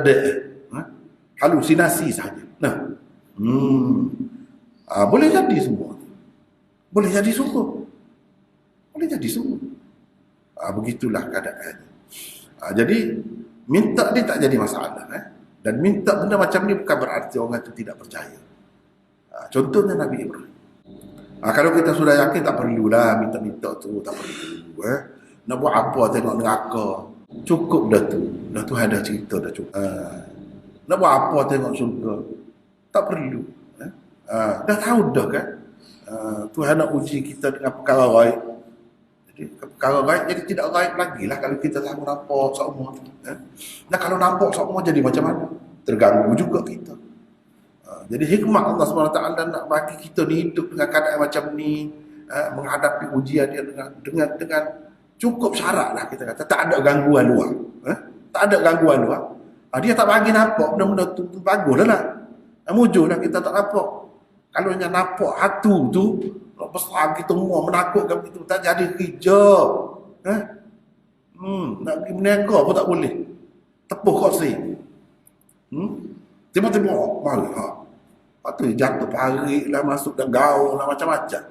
halusinasi saja. Boleh jadi semua. Boleh jadi sungguh. Boleh jadi sungguh. Begitulah keadaan. Jadi minta dia tak jadi masalah. Dan minta benda macam ni bukan berarti orang itu tidak percaya. Contohnya Nabi Ibrahim. Kalau kita sudah yakin tak perlulah minta-minta tu, tak perlu. Nak buat apa tengok neraka. Cukup dah tu. Dah Tuhan dah cerita dah cukup. Nak buat apa tengok syurga. Tak perlu. Dah tahu dah kan. Tuhan nak uji kita dengan perkara gaib. Jadi perkara gaib jadi tidak gaib lagi lah kalau kita tahu nampak semua. Dan kalau nampak semua jadi macam mana? Terganggu juga kita. Jadi hikmah Allah SWT nak bagi kita ni hidup dengan keadaan macam ni, menghadapi ujian dia dengan cukup syarat lah kita kata. Tak ada gangguan luar. Tak ada gangguan luar. Dia tak bagi nampak benda-benda tu bagus lah. Mujur lah kita tak nampak. Kalau yang nampak hatu tu, besar kita semua menakutkan kita, tak jadi kerja. Nak pergi berniaga pun tak boleh. Tepuh kursi. Tiba-tiba, mari. Lepas tu jatuh parik lah, masuk dan gaul lah, macam-macam.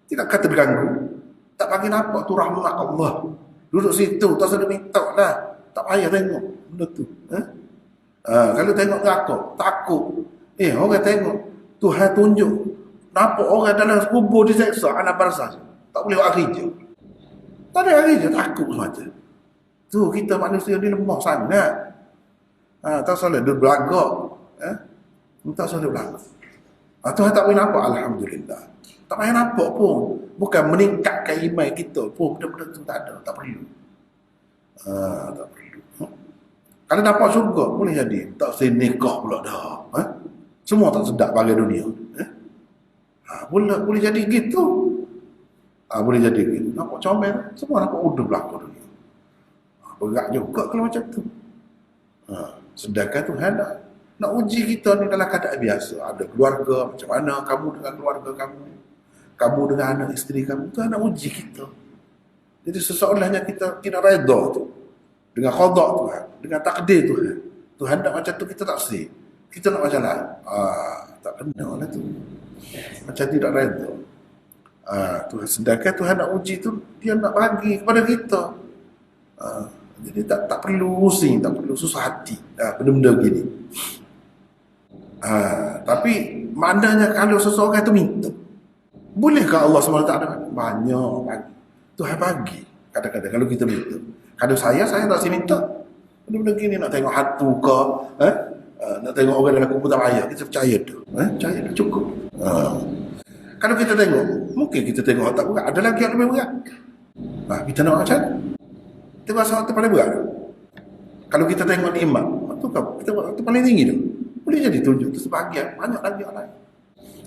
Tidak kata berganggu. Tak bagi nampak tu rahmat Allah. Duduk situ, tak sedar minta lah. Tak payah tengok benda tu. Kalau tengok takut, takut. Orang tengok, Tuhan tunjuk. Nampak orang dalam kubur diseksa, anak barzah. Tak boleh buat kerja. Tak ada kerja, takut semacam. Tu kita manusia ni lemah sangat. Tak salah dia berlagak. Tak salah berlagak. Tuhan tak boleh nampak, alhamdulillah. Tak payah nampak pun. Bukan meningkatkan iman kita pun. Benda-benda tu tak ada, tak perlu. Tak perlu. Kalau dapat syurga, boleh jadi. Tak usah nikah pula dah. Semua tak sedap bagi dunia. Boleh jadi gitu. Boleh jadi gitu. Nampak comel. Semua nampak udah berlaku dunia. Berat juga kalau macam tu. Sedangkan Tuhan nak uji kita ni dalam keadaan biasa. Ada keluarga, macam mana kamu dengan keluarga kamu. Kamu dengan anak isteri kamu. Tuhan nak uji kita. Jadi seseolahnya kita tidak redha tu. Dengan qada Tuhan. Dengan takdir Tuhan. Tuhan nak macam tu, kita tak sih. Kita nak macam lain. Tak kena lah tu. Macam tidak redha. Tuhan, sedangkan Tuhan nak uji tu, dia nak bagi kepada kita. Jadi tak perlu pusing, tak perlu susah hati. Benda-benda gini. Tapi maknanya kalau seseorang itu minta, bolehkah Allah SWT banyak bagi? Tuhan bagi kadang-kadang kalau kita minta. Kalau saya tak si minta. Benda-benda gini nak tengok hatu ke, nak tengok orang dalam kubur tak payah, kita percaya tu. Percaya tu cukup. Kalau kita tengok, mungkin kita tengok tak berat, ada lagi yang lebih berat. Kita nak macam mana? Kita rasa itu paling berat. Kalau kita tengok nikmat, itu paling tinggi tu. Boleh jadi tunjuk tu sebahagian, banyak lagi yang lain.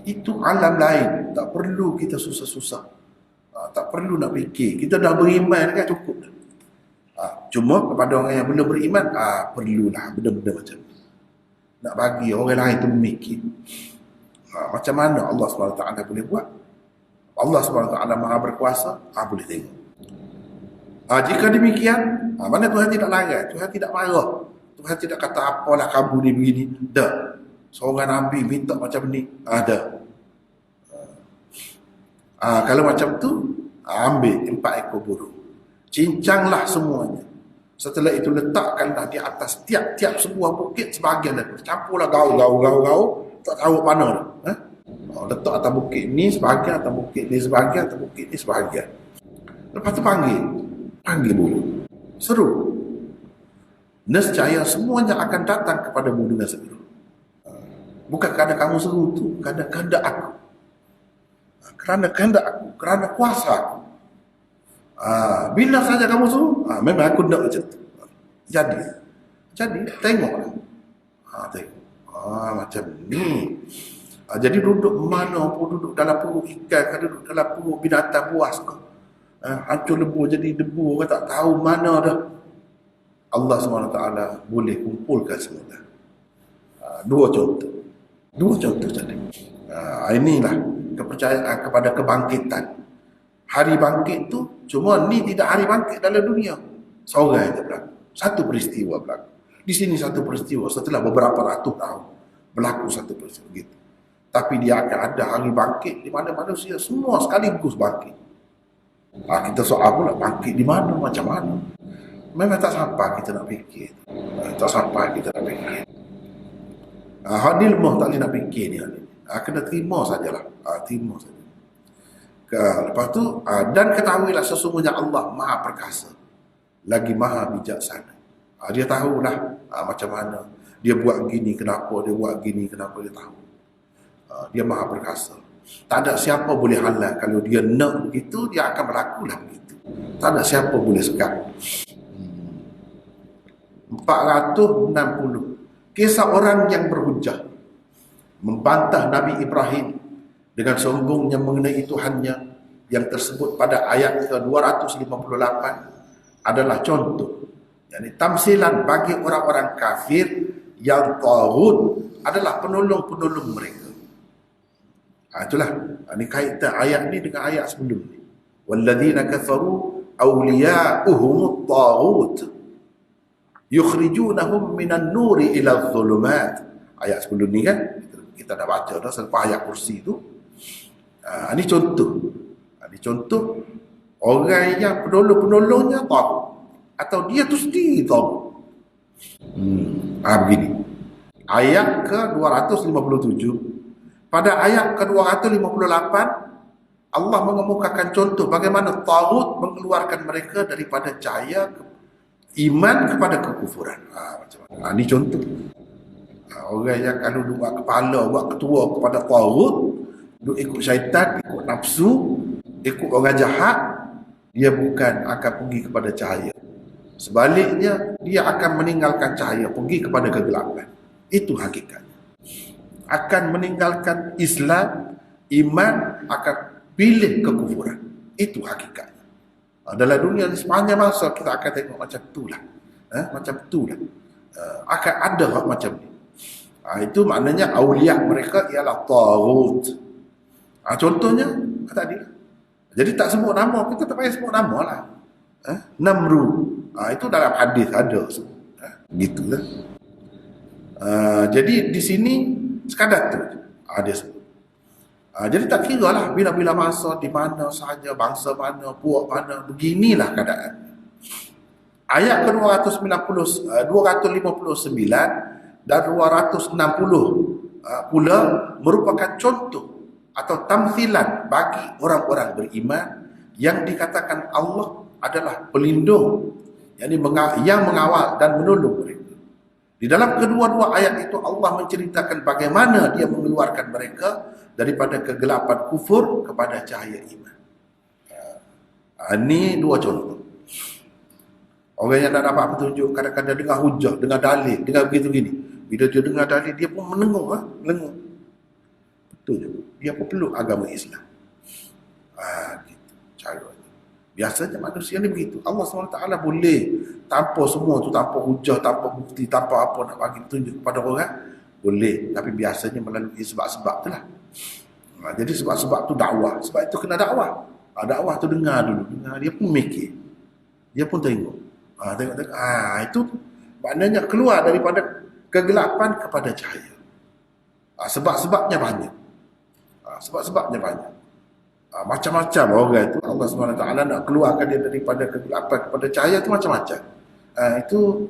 Itu alam lain, tak perlu kita susah-susah. Tak perlu nak fikir. Kita dah beriman kan cukup. Cuma kepada orang yang belum beriman, perlulah benda-benda macam ni. Nak bagi orang lain tu memikir. Macam mana Allah SWT boleh buat? Allah SWT Maha berkuasa, boleh tengok. Jika demikian, mana Tuhan tidak larang, Tuhan tidak marah. Tuhan tidak kata apalah kamu ni begini. Dah. Seorang Nabi minta macam ni. Dah. Kalau macam tu, ambil 4 ekor burung. Cincanglah semuanya. Setelah itu letakkanlah di atas tiap-tiap sebuah bukit sebahagian daripada. Campurlah gaul. Tak tahu mana dah. Letak atas bukit ni sebahagian, atas bukit ni sebahagian, atas bukit ni sebahagian. Lepas tu panggil burung. Seru. Nescaya semuanya akan datang kepadamu dengan segera. Bukan kerana kamu seru tu, kerana kehendak aku. Kerana kehendak aku, kerana kuasa aku. Bila saja kamu seru, memang aku nak macam tu. Jadi tengoklah. Tengok. Macam ni. Jadi duduk mana pun, duduk dalam perut ikan ke, duduk dalam perut binatang buas ke. Hancur lebu jadi debu, orang tak tahu mana dah. Allah SWT boleh kumpulkan semula. Dua contoh jadi. Inilah kepercayaan kepada kebangkitan. Hari bangkit tu, cuma ni tidak hari bangkit dalam dunia. Seorang yang berlaku. Satu peristiwa berlaku. Di sini satu peristiwa setelah beberapa ratus tahun berlaku satu peristiwa gitu. Tapi dia akan ada hari bangkit di mana manusia semua sekaligus bangkit. Kita soal pula bangkit di mana, macam mana. Memang tak sampai kita nak fikir. Tak sampai kita nak fikir. Ni lemah tak boleh nak fikir ni. Kena terima sajalah. Terima saja. Lepas tu, dan ketahuilah sesungguhnya Allah Maha Perkasa. Lagi Maha Bijaksana. Dia tahulah macam mana. Dia buat gini, kenapa dia buat gini, kenapa dia tahu. Dia Maha Perkasa. Tak ada siapa boleh halang. Kalau dia nak begitu, dia akan berlakulah begitu. Tak ada siapa boleh sekat. 460. Kisah orang yang berhujah membantah Nabi Ibrahim dengan sombongnya mengenai Tuhannya yang tersebut pada ayat ke-258 adalah contoh Yani tamsilan bagi orang-orang kafir yang taghut adalah penolong-penolong mereka. Itulah. Ini kaitan ayat ni dengan ayat sebelum ni. Walladzina kafaru awliya'uhumut taghut yukhrijunahum minan nuri ila dhulumat. Ayat sebelum ni kan kita dah baca dah selepas ayat kursi tu. Ini contoh. Ini contoh orang yang penolong-penolongnya tahu atau dia tu sendiri tahu. Begini. Ayat ke-257. Pada ayat ke-258 Allah mengemukakan contoh bagaimana taghut mengeluarkan mereka daripada cahaya iman kepada kekufuran. Macam mana? Ini contoh. Orang yang kalau buat kepala, buat ketua kepada taghut, duk ikut syaitan, ikut nafsu, ikut orang jahat, dia bukan akan pergi kepada cahaya. Sebaliknya, dia akan meninggalkan cahaya, pergi kepada kegelapan. Itu hakikatnya. Akan meninggalkan Islam, iman, akan pilih kekufuran. Itu hakikatnya. Dalam dunia ni sepanjang masa kita akan tengok macam itulah. Macam itulah. Akan ada macam ni. Itu maknanya awliya mereka ialah taghut. Contohnya tadi. Jadi tak sebut nama, kita tak payah sebut nama lah. Namrud. Itu dalam hadis ada. Gitulah. Jadi di sini sekadar tu dia sebut. Jadi tak kira lah bila-bila masa, di mana sahaja, bangsa mana, puak mana, beginilah keadaan. Ayat ke-259 dan 260 pula merupakan contoh atau tamthilan bagi orang-orang beriman yang dikatakan Allah adalah pelindung, yang mengawal dan menolong mereka. Di dalam kedua-dua ayat itu Allah menceritakan bagaimana dia mengeluarkan mereka daripada kegelapan kufur kepada cahaya iman. Ini dua contoh. Orang yang tak dapat petunjuk kadang-kadang dengar hujah, dengar dalil, dengar begitu gini. Bila dia dengar dalil, dia pun menengok. Betul juga. Dia pun peluk agama Islam. Gitu caranya. Biasanya manusia ni begitu. Allah SWT boleh tanpa semua tu, tanpa hujah, tanpa bukti, tanpa apa nak bagi petunjuk kepada orang, boleh. Tapi biasanya melalui sebab-sebab tu lah. Jadi sebab-sebab tu dakwah. Sebab itu kena dakwah. Dakwah tu dengar dulu. Dengar, dia pun mikir. Dia pun tengok. Tengok. Itu maknanya keluar daripada kegelapan kepada cahaya. Sebab-sebabnya banyak. Sebab-sebabnya banyak. Macam-macam orang itu Allah SWT nak keluarkan dia daripada kegelapan kepada cahaya itu macam-macam. Itu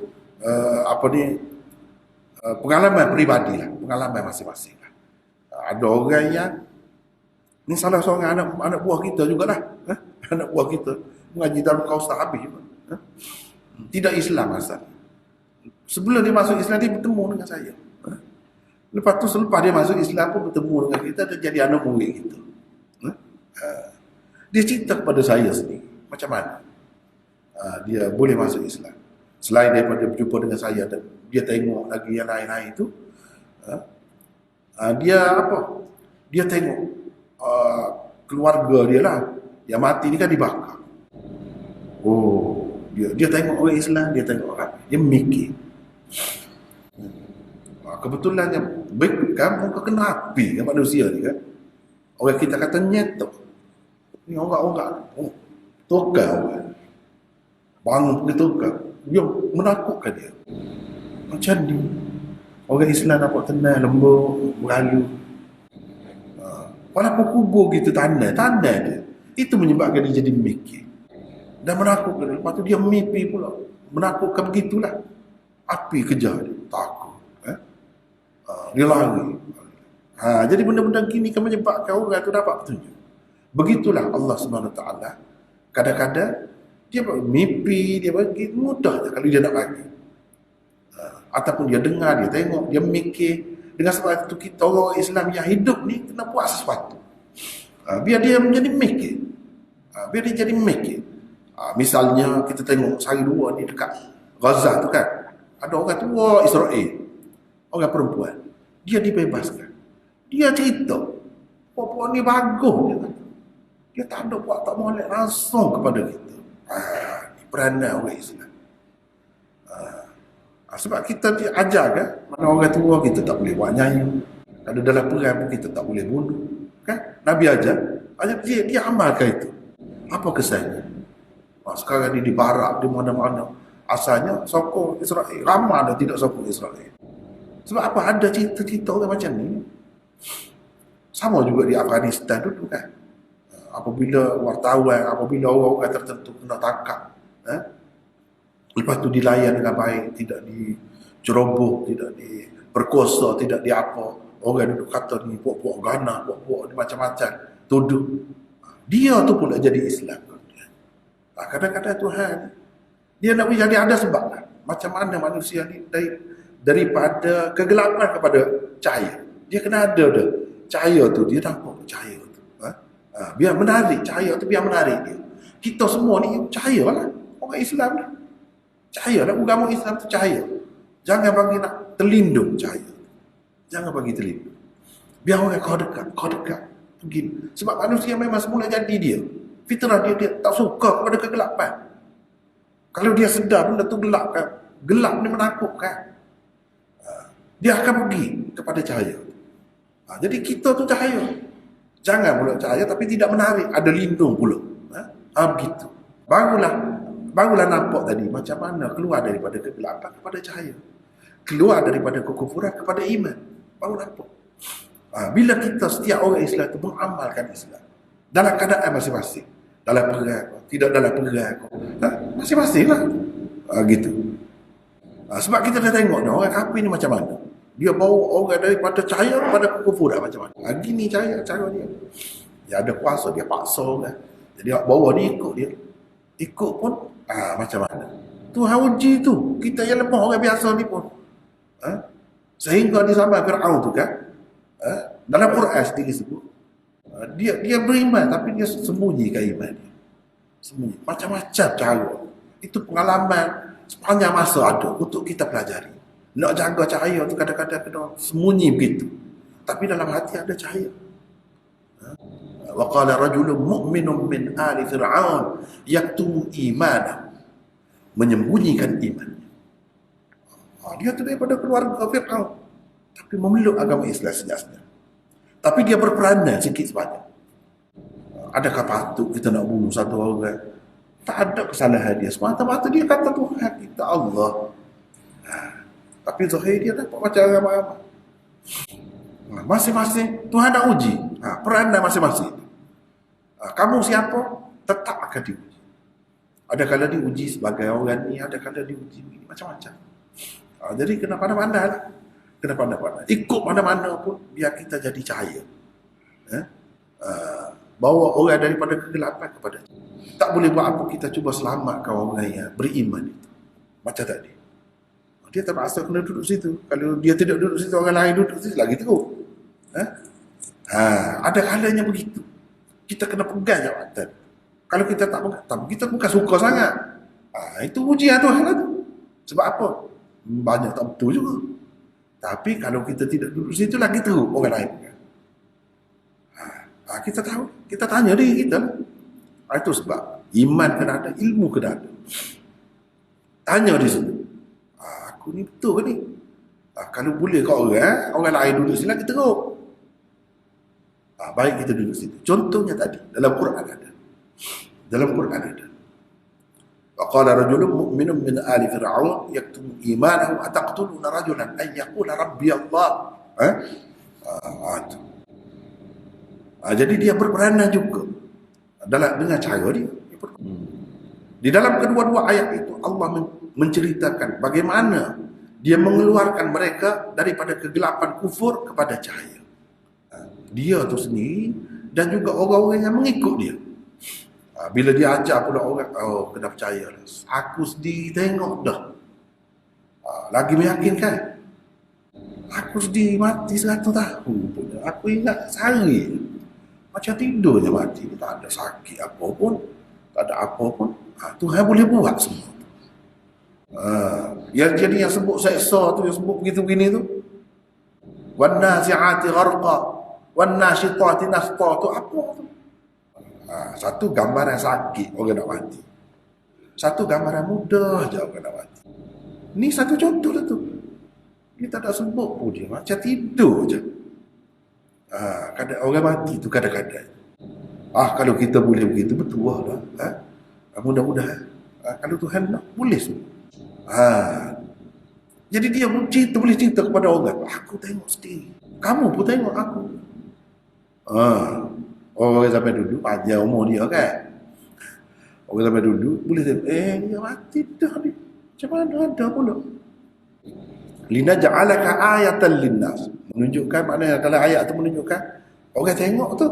pengalaman peribadi lah, pengalaman masing-masing lah. Ada orang yang ni salah seorang anak buah kita jugalah. Anak buah kita mengaji dalam kausah habis juga. Tidak Islam asal. Sebelum dia masuk Islam dia bertemu dengan saya. Lepas tu selepas dia masuk Islam pun bertemu dengan kita, dia jadi anak murid kita. Dia cerita kepada saya sendiri macam mana dia boleh masuk Islam. Selain daripada berjumpa dengan saya dan dia tengok lagi yang lain-lain itu, dia tengok keluarga dia lah yang mati ni kan dibakar. Dia tengok orang Islam, dia tengok orang, dia mikir. Kebetulan yang baik kan muka kena api kan manusia ni kan. Orang kita kata nyetok. Ni orang-orang tokar orang. Bangun pergi tokar. Dia menakutkan dia. Macam ni. Orang Islam nampak tenang, lembut, berhalu. Walaupun kubur gitu tanda dia. Itu menyebabkan dia jadi mikir. Dan menakutkan. Lepas tu dia mimpi pula. Menakutkan begitulah. Api kejar dia. Takut. Dia lari. Jadi benda-benda gini kan menyebabkan orang tu dapat petunjuk. Begitulah Allah SWT. Kadang-kadang dia mimpi, dia bagi mudah je kalau dia nak bagi. Ataupun dia dengar, dia tengok, dia mikir. Dengan sebab itu kita orang Islam yang hidup ni kena buat sesuatu. Biar dia menjadi mikir. Biar dia jadi mikir. Misalnya kita tengok sehari dua ni dekat Gaza tu kan. Ada orang tua Israel. Orang perempuan. Dia dibebaskan. Dia cerita. Puan-puan ni bagus dia kata. Dia tak ada buat tak molek langsung kepada kita. Ni peranan orang Islam. Sebab kita diajar kan, mana orang tua kita tak boleh buat nyanyi. Kalau dalam perang pun kita tak boleh bunuh. Kan? Nabi ajar dia amalkan itu. Apa kesannya? Sekarang ni di barat, di mana-mana. Asalnya sokong Israel. Ramai ada tidak sokong Israel. Sebab apa? Ada cerita-cerita orang macam ni. Sama juga di Afghanistan dulu kan. Apabila wartawan, apabila orang-orang tertentu kena tangkap, lepas tu dilayan dengan baik, tidak diceroboh, tidak diperkosa, tidak diapa. Orang duduk kata ni puak-puak gana, puak-puak macam-macam, tuduh. Dia tu pula jadi Islam. Kadang-kadang Tuhan dia nak jadi ada sebab lah. Macam mana manusia ni daripada kegelapan kepada cahaya. Dia kena ada dah. Cahaya tu dia nampak cahaya tu. Biar menarik cahaya tu, biar menarik dia. Kita semua ni cahaya lah. Orang Islam ni cahaya lah. Agama Islam tu cahaya. Jangan bagi nak terlindung cahaya. Jangan bagi terlindung. Biar orang kau dekat. Begini. Sebab manusia memang semula jadi dia. Fitrah dia tak suka kepada kegelapan. Kalau dia sedar benda tu gelap kan. Gelap ni menakutkan. Dia akan pergi kepada cahaya. Jadi kita tu cahaya. Jangan pula cahaya tapi tidak menarik. Ada lindung pula. Begitu. Barulah nampak tadi macam mana keluar daripada kegelapan kepada cahaya. Keluar daripada kekufuran kepada iman. Baru nampak. Bila kita setiap orang Islam itu mengamalkan Islam dalam keadaan masing-masing, dalam perang, tidak dalam perang, masing-masing lah. Gitu. Sebab kita dah tengok dah, orang kafir ni macam mana. Dia bawa orang daripada cahaya kepada kekufuran macam mana. Gini cara dia. Dia ada kuasa, dia paksa kan. Jadi bawa dia ikut dia. Ikut pun macam mana. Tuhan uji tu. Kita yang lemah orang biasa ni pun. Sehingga di zaman Fir'aun tu kan. Dalam Quran sendiri sebut. Dia beriman tapi dia sembunyikan iman dia. Sembunyi. Macam-macam cara. Itu pengalaman sepanjang masa ada untuk kita pelajari. Nak jaga cahaya tu kadang-kadang kena sembunyi begitu. Tapi dalam hati ada cahaya. Wa qala rajulun mu'minun min ali fir'aun yaktumu imanahu, menyembunyikan imannya. Dia tu daripada keluarga Fir'aun tapi memeluk agama Islam sejak. Tapi dia berperanan sikit sebanyak. Adakah patut kita nak bunuh satu orang? Tak ada kesalahan dia. Semata-mata dia kata Tuhan kita Allah. Tapi zahir dia dapat macam ramai-ramai. Masing-masing Tuhan nak uji. Peranan masing-masing. Kamu siapa? Tetap akan diuji. Ada kala diuji sebagai orang ni, ada kala diuji macam-macam. Jadi kena pandai-pandai lah. Kena pandai-pandai. Ikut mana-mana pun biar kita jadi cahaya. Bawa orang daripada kegelapan kepada. Tak boleh buat apa, kita cuba selamatkan orang yang beriman itu. Macam tadi. Dia terpaksa kena duduk situ. Kalau dia tidak duduk situ, orang lain duduk situ lagi teruk. Ada kalanya begitu. Kita kena pegang jawatan. Kalau kita tak pegang, kita bukan suka sangat. Itu ujian Tuhan lah tu. Sebab apa? Banyak tak betul juga. Tapi kalau kita tidak duduk situ lagi teruk orang lain. Kita tahu, kita tanya diri kita. Itu sebab iman kena ada, ilmu kena ada. Tanya di situ. Aku ni betul ke ni? Kalau boleh kau orang lain duduk sini lagi teruk. Baik kita duduk situ. Contohnya tadi dalam Quran ada. Dalam Quran ada. Waqala rajulun mu'minun min ali fir'aun yaktumu imanahu ataqtuluna rajulan an yaqula rabbi Allah. Jadi dia berperanan juga dengan cara dia. Di dalam kedua-dua ayat itu Allah menceritakan bagaimana dia mengeluarkan mereka daripada kegelapan kufur kepada cahaya. Dia tu sendiri dan juga orang-orang yang mengikut dia. Bila dia ajar pula orang, kena percaya lah. Aku sendiri tengok dah. Lagi meyakinkan. Aku sendiri mati 100 tahun punya. Aku ingat sehari. Macam tidur je mati. Tak ada sakit apa pun. Tak ada apa pun. Tuhan boleh buat semua. Yang jadi yang sebut seksa tu, yang sebut begitu-begini tu. Wan nazi'ati gharqa, wan nasyitati nashta tu apa tu? Satu gambaran sakit orang nak mati. Satu gambaran mudah je orang nak mati. Ni satu contoh lah tu. Dia tak ada sebut pun dia. Macam tidur je. Kadang orang mati tu kadang-kadang. Kalau kita boleh begitu, betul lah. Mudah-mudahan. Kalau Tuhan nak, boleh semua. Jadi dia boleh cerita kepada orang. Aku tengok sendiri. Kamu pun tengok aku. Orang sampai duduk, panjang umur dia kan. Orang sampai duduk, boleh tengok. Dia mati dah ni. Macam mana ada pula? Lina ja'alaka ayatan linnas. Menunjukkan, maknanya dalam ayat tu menunjukkan orang tengok tu.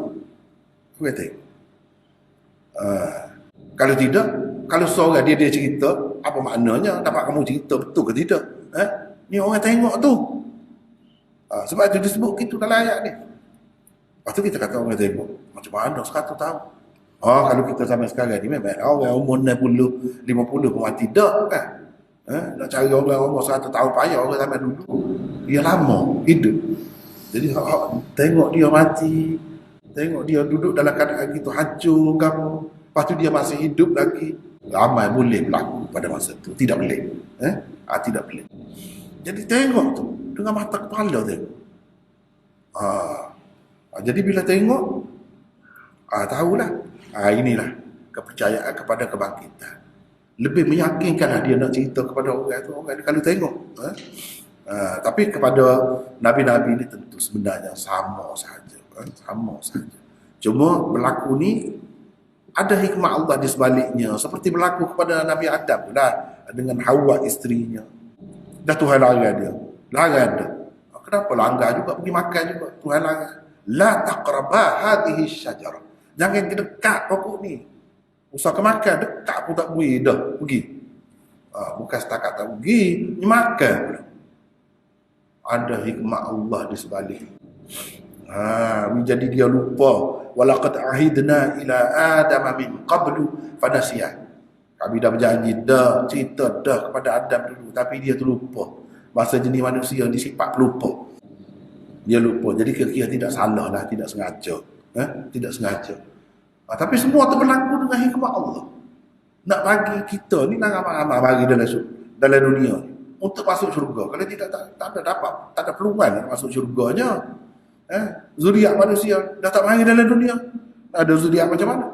Orang tengok. Kalau tidak, kalau seorang dia cerita, apa maknanya? Dapat kamu cerita betul ke tidak? Ni orang tengok tu. Sebab itu disebut gitu dalam ayat ni. Lepas tu kita kata orang tengok. Macam mana 100 tahun? Kalau kita sampai sekarang ni memang orang umur 60, 50 pun mati dah kan? Nak cari orang umur 100 tahun payah orang sampai dulu. Dia lama hidup. Jadi tengok dia mati, tengok dia duduk dalam keadaan gitu hancur kamu. Lepas tu dia masih hidup lagi. Ramai boleh berlaku pada masa tu. Tidak boleh. Tidak boleh. Jadi tengok tu dengan mata kepala tengok. Jadi bila tengok, tahulah. Inilah kepercayaan kepada kebangkitan. Lebih meyakinkanlah dia nak cerita kepada orang tu. Orang ni kalau tengok. Tapi kepada Nabi-Nabi ni tentu sebenarnya sama saja. Sama saja. Cuma berlaku ni ada hikmah Allah di sebaliknya. Seperti berlaku kepada Nabi Adam lah. Dengan Hawa isterinya. Dah Tuhan larang dia. Larang dia. Kenapa langgar juga? Pergi makan juga. Tuhan larang. La taqrabah hadhihi syajarah. Jangan dekat pokok ni. Usah ke makan. Dekat pun tak boleh dah. Pergi. Bukan setakat tak pergi. Ni makan. Ada hikmah Allah di sebalik. Jadi dia lupa. Walaqad ahidna ila Adam min qablu fanasiya. Kami dah berjanji dah, cerita dah kepada Adam dulu, tapi dia terlupa. Masa jenis manusia ni sifat pelupa. Dia lupa. Jadi kira-kira tidak salah lah, tidak sengaja. Tidak sengaja. Tapi semua tu berlaku dengan hikmah Allah. Nak bagi kita ni nak amal-amal bagi dalam dunia ni untuk masuk syurga. Kalau tidak tak ada dapat, tak ada peluang nak masuk syurganya. Zuriat manusia dah tak mari dalam dunia. Ada zuriat macam mana?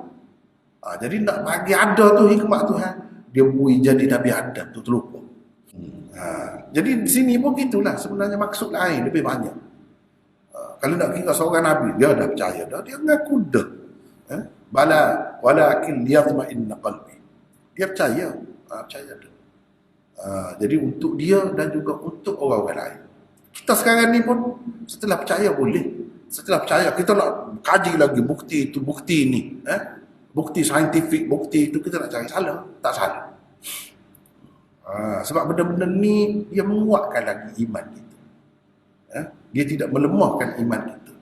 Jadi nak bagi ada tu hikmah Tuhan. Dia bui jadi Nabi Adam tu terlupa. Jadi di sini pun gitulah sebenarnya maksud lain lebih banyak. Kalau nak kira seorang Nabi, dia dah percaya dah, dia mengaku dah. Bala walakin liyatma'inna qalbi. Dia percaya, percaya dah. Jadi untuk dia dan juga untuk orang-orang lain. Kita sekarang ni pun setelah percaya boleh. Setelah percaya kita nak kaji lagi bukti itu, bukti ni. Bukti saintifik, bukti itu kita nak cari salah. Tak salah. Sebab benda-benda ni dia menguatkan lagi iman kita. Dia tidak melemahkan iman kita.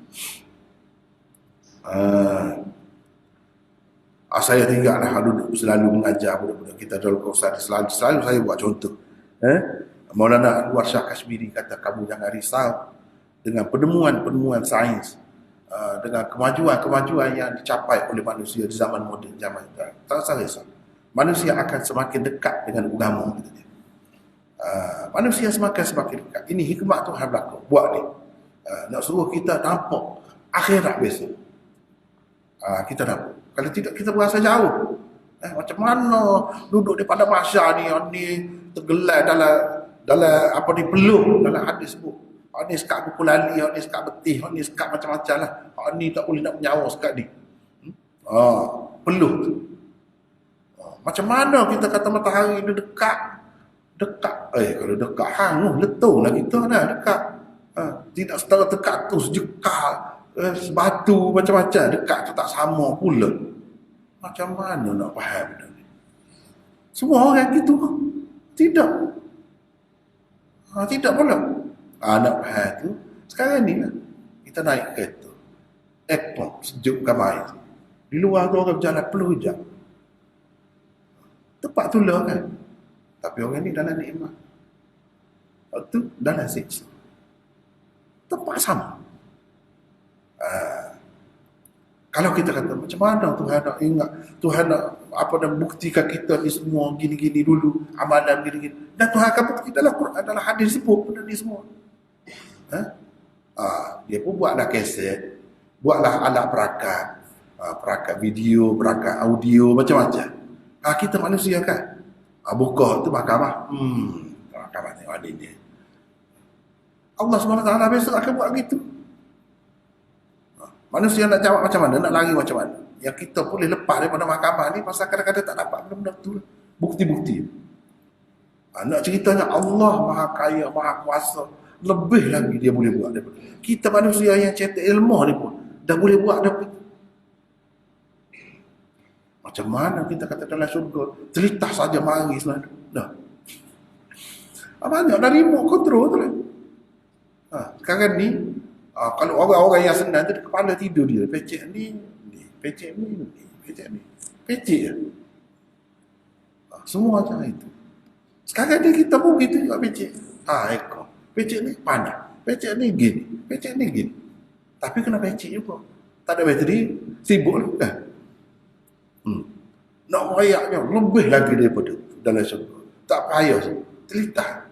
Saya tinggallah duduk selalu mengajar budak-budak kita dalam kawasan selalu saya buat contoh. Maulana Anwar Shah Kashmiri kata kamu jangan risau dengan penemuan-penemuan sains, dengan kemajuan-kemajuan yang dicapai oleh manusia di zaman moden, zaman itu. Tak usah risau. Manusia akan semakin dekat dengan agama. Manusia semakin dekat. Ini hikmah Tuhan berlaku. Buat ni. Nak suruh kita nampak akhirat besok. Kita nampak. Kalau tidak kita berasa jauh. Macam mana duduk di pada mahsyar ni tergelar dalam apa ni peluk dalam hadis sebut. Ni sekat buku lali, ni sekat betih, ni sekat macam-macam lah. Ni tak boleh nak menyawa sekat ni. Peluk tu. Macam mana kita kata matahari dia dekat? Kalau dekat hangus letup lah kita dah dekat. Tidak setara dekat tu sejekal, sebatu macam-macam. Dekat tu tak sama pula. Macam mana nak faham benda ni? Semua orang gitu ke? Tidak. Tidak pula. Nak faham tu sekarang ni lah. Kita naik kereta. Airport sejuk kamai. Di luar tu orang berjalan peluh jam. Tempat tu lah kan. Tapi orang ni dalam nikmat. Waktu dalam siksa. Tempat sama. Kalau kita kata macam mana Tuhan nak ingat, Tuhan nak buktikan kita ni semua gini-gini dulu, amalan gini-gini. Dan Tuhan akan bukti dalam Quran, dalam hadis sebut benda ni semua. Dia pun buatlah kaset, buatlah alat perakat, perakat video, perakat audio, macam-macam. Kita manusia kan, buka tu mahkamah. Mahkamah tengok adil dia. Allah SWT besok akan buat gitu. Manusia nak jawab macam mana, nak lari macam mana. Yang kita boleh lepas daripada mahkamah ni pasal kadang-kadang tak dapat benda-benda tu. Bukti-bukti. Nak ceritanya Allah Maha Kaya, Maha Kuasa, lebih lagi dia boleh buat daripada. Kita manusia yang cetek ilmu ni pun dah boleh buat daripada. Macam mana kita kata dalam syurga, telitah saja mari selalu. Dah. Banyak dah remote control tu lah. Sekarang ni, kalau orang-orang yang senang tu, kepala tidur dia. Pecek ni, pecek ni, pecek ni. Pecek je. Semua macam itu. Sekarang ni kita pun gitu juga pecek. Ekor. Pecek ni panas. Pecek ni gini. Pecek ni gini. Tapi kena pecek juga. Tak ada bateri, sibuk lah kan. Nak rayaknya lebih lagi daripada dalam syurga. Tak payah. Telitah.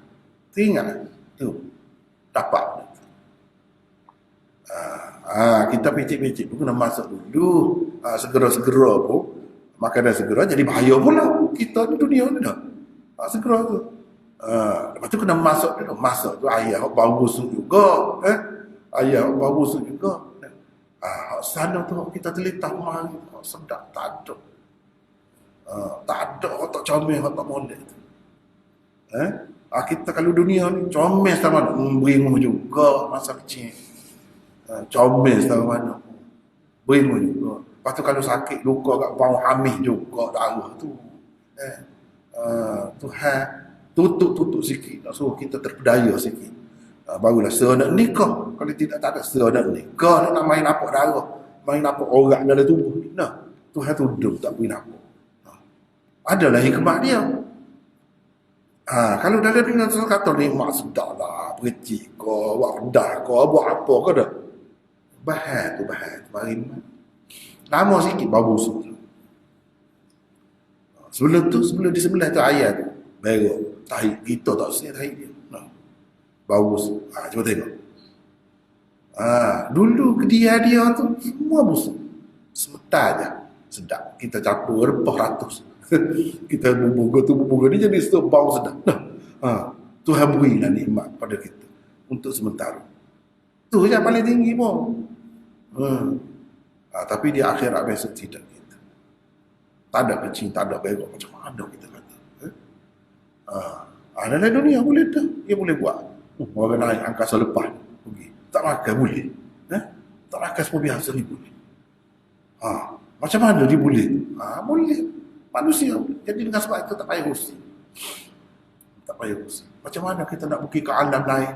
Teringat. Tu. Dapat. Kita pecik-pecik pun kena masuk dulu. Segera-segera pun makanan segera jadi bahaya pula kita ni dunia ni dah. Segera tu. Lepas tu kena masuk dulu. Masuk tu ayah bau busuk juga. Ayah bau busuk juga. Sana tu kita telitah mari. Sedap tak ada. Tak ada otak comel, otak molek tu. Kita kalau dunia ni comel sama mana. Beringu juga masa kecil. Comel sama mana. Beringu juga. Lepas tu kalau sakit, luka kat bau hamil juga darah tu. Tuhan tutup sikit. Nak suruh kita terpedaya sikit. Barulah nak nikah. Kalau tidak tak ada nak nikah. Nak main apa darah. Main apa orang dalam tubuh. Nah, Tuhan tutup tak boleh nampak. Adalah hikmah dia. Kalau dalam dunia tu kata nikmat sedap lah, percik ke, wadah ke, buat apa ke dah. Bahan tu mari. Lama sikit bau busuk. Sebelum di sebelah tu ayat tu, baru tahi kita tak sini tahi dia. Bau busuk. Cuba tengok. Dulu kedia dia tu semua busuk. Semetar je. Sedap. Kita campur repah ratus. Kita bubuga ni jadi bau sedap. Tuhan berilah nikmat pada kita untuk sementara. Tu yang paling tinggi pun. Tapi di akhirat besok tidak kita. Tak ada kecil, tak ada berok macam mana kita kata. Dalam dunia boleh tak? Dia boleh buat. Orang naik angkasa lepas pergi. Tak makan boleh. Tak makan semua biasa ni boleh. Macam mana dia boleh? Boleh. Manusia. Jadi dengan sebab itu tak payah rusing. Tak payah rusing. Macam mana kita nak pergi ke alam lain?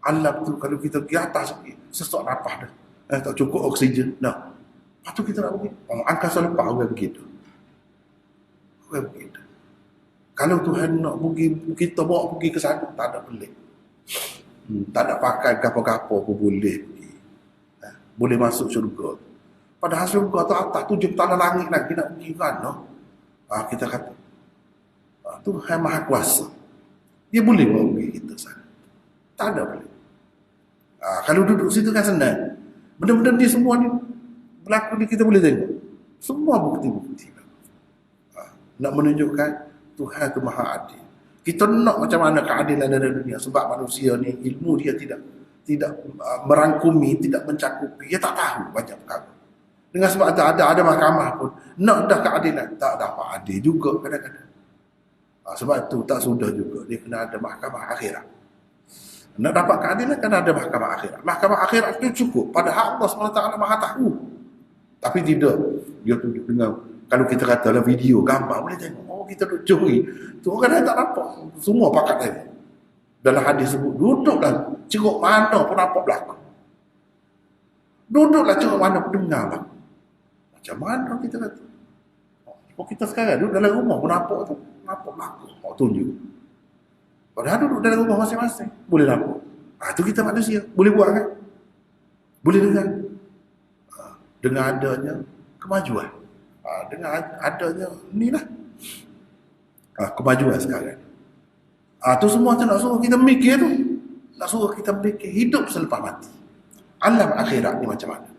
Alam tu kalau kita pergi atas sesak nafas dah. Tak cukup oksigen. Lepas tu kita nak pergi. Angkasa lepas orang begitu. Orang begitu. Kalau Tuhan nak pergi, kita bawa pergi ke sana, tak ada pelik. Tak ada pakai gapo-gapo pun boleh pergi. Boleh masuk syurga. Padahal syurga tu atas 7 tanah langit lagi nak pergi kan? Kita kata Tuhan Maha Kuasa, dia boleh bawa pergi kita sana. Tak ada boleh. Kalau duduk situ kan senang. Benda-benda ni semua ni berlaku ni kita boleh tengok. Semua bukti-bukti. Nak menunjukkan Tuhan tu Maha Adil. Kita nak macam mana keadilan dalam dunia sebab manusia ni ilmu dia tidak merangkumi, tidak mencakupi. Dia tak tahu banyak perkara. Dengan sebab ada mahkamah pun nak dah keadilan tak dapat adil juga kadang-kadang. Sebab tu tak sudah juga dia kena ada mahkamah akhirat. Nak dapat keadilan kena ada mahkamah akhirat. Mahkamah akhirat itu cukup. Padahal Allah SWT Maha tahu. Tapi tidak. Dia tunjuk dengan kalau kita kata dalam video, gambar boleh tengok. Kita duduk curi. Tu orang tak nampak. Semua pakat tengok. Dalam hadis sebut duduklah ceruk mana pun nampak belakang. Duduklah ceruk mana pun dengar lah. Macam mana kita kata? Kita sekarang duduk dalam rumah pun nampak tu. Nampak belakang. Tunjuk. Padahal duduk dalam rumah masing-masing. Boleh nampak. Itu kita manusia. Boleh buat kan? Boleh dengar. dengan adanya kemajuan. Dengan adanya inilah kemajuan sekarang. Tu semua tu nak suruh kita mikir tu. Nak suruh kita mikir hidup selepas mati. Alam akhirat ni macam mana.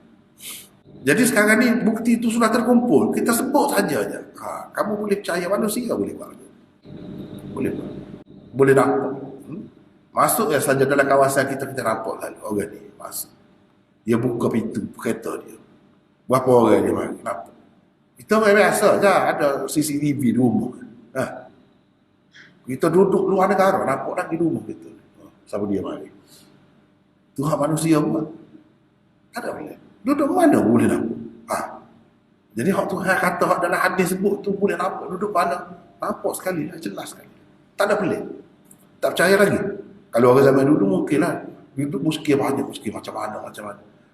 Jadi sekarang ni bukti itu sudah terkumpul. Kita sebut saja je. Kamu boleh percaya manusia boleh buat. Boleh buat. Boleh nampak. Masuk saja dalam kawasan kita nampak lalu orang ni masuk. Dia buka pintu kereta dia. Berapa orang dia mari nampak. Kita biasa je ada CCTV di rumah. Kita duduk luar negara nampak lagi di rumah kita. Siapa dia mari. Tuhan manusia buat. Ada boleh. Duduk mana boleh nampak. Jadi hak Tuhan kata hak dalam hadis sebut tu boleh nampak duduk mana. Nampak sekali, jelas sekali. Tak ada pelik. Tak percaya lagi. Kalau orang zaman dulu mungkinlah duduk muskil banyak, muskil macam mana.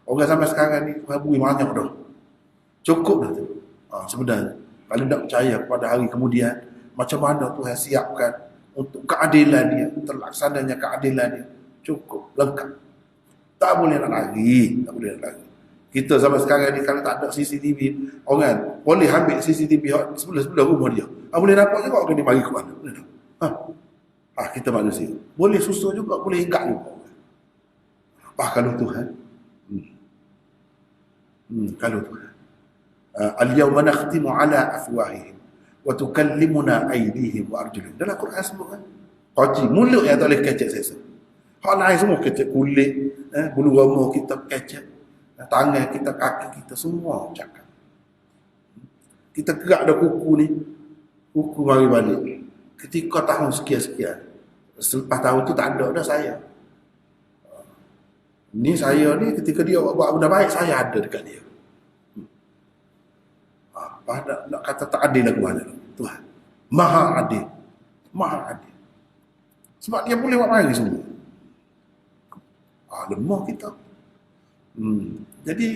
Orang zaman sekarang ni Tuhan beri banyak dah. Cukup dah tu. Sebenarnya kalau tak percaya kepada hari kemudian, macam mana Tuhan siapkan untuk keadilan dia, terlaksananya keadilan dia, cukup, lengkap. Tak boleh nak lagi, tak boleh nak lagi. Kita zaman sekarang ni kalau tak ada CCTV, orang boleh ambil CCTV sebelah rumah dia. Boleh dapat juga orang ni mari ke mana. Boleh tak? Kita manusia. Boleh susul juga, boleh ingat juga. Kalau Tuhan. Kalau Tuhan. Al-yawma nakhtimu ala afwahihim wa tukallimuna aydihim wa arjuluhum. Dalam Quran sebut kan. Qaji mulut yang tak boleh kecek sesa. Hak lain semua kecek kulit, bulu roma kita kecek, tangan kita, kaki kita semua cakap. Kita gerak dah kuku ni. Kuku mari balik. Ketika tahun sekian-sekian, selepas tahun tu tak ada dah saya. Ni saya ni ketika dia buat benda baik, saya ada dekat dia. Nak kata tak adil lagu mana Tuhan. Maha adil. Maha adil. Sebab dia boleh buat mari semua. Lemah kita. Jadi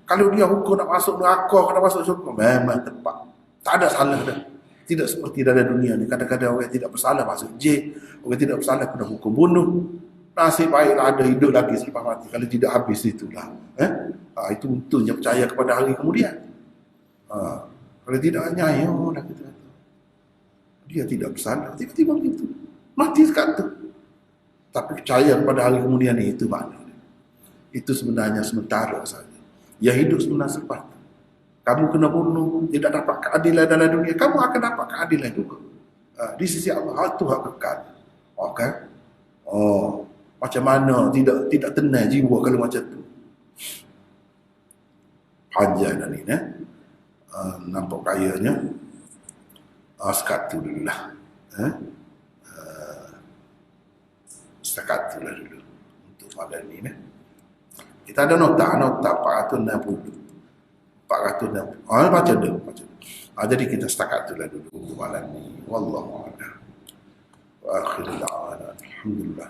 kalau dia hukum nak masuk neraka, nak masuk syurga, memang tepat. Tak ada salah dah. Tidak seperti dalam dunia ni. Kadang-kadang orang tidak bersalah masuk jail, orang tidak bersalah kena hukum bunuh. Nasib baiklah ada hidup lagi selepas mati. Kalau tidak habis itulah. Itu untungnya percaya kepada hari kemudian. Kalau tidak nyaya lah kita kata. Dia tidak bersalah. Tiba-tiba begitu. Mati sekata. Tapi percaya kepada hari kemudian ni, itu makna. Itu sebenarnya sementara saja. Yang hidup sebenarnya selepas. Kamu kena bunuh, tidak dapat keadilan dalam dunia, kamu akan dapat keadilan juga. Di sisi Allah, itu hak kekal. Okay? Macam mana tidak tenang jiwa kalau macam tu. Panjang dah ni, nampak kayanya. Sekat tu dulu lah. Sekat tu lah dulu. Untuk malam ni. Kita ada nota 460. 460. Baca dah. Jadi kita setakat tu lah dulu malam ni. Wallahu a'lam. Wa akhirul da'wana. Alhamdulillah.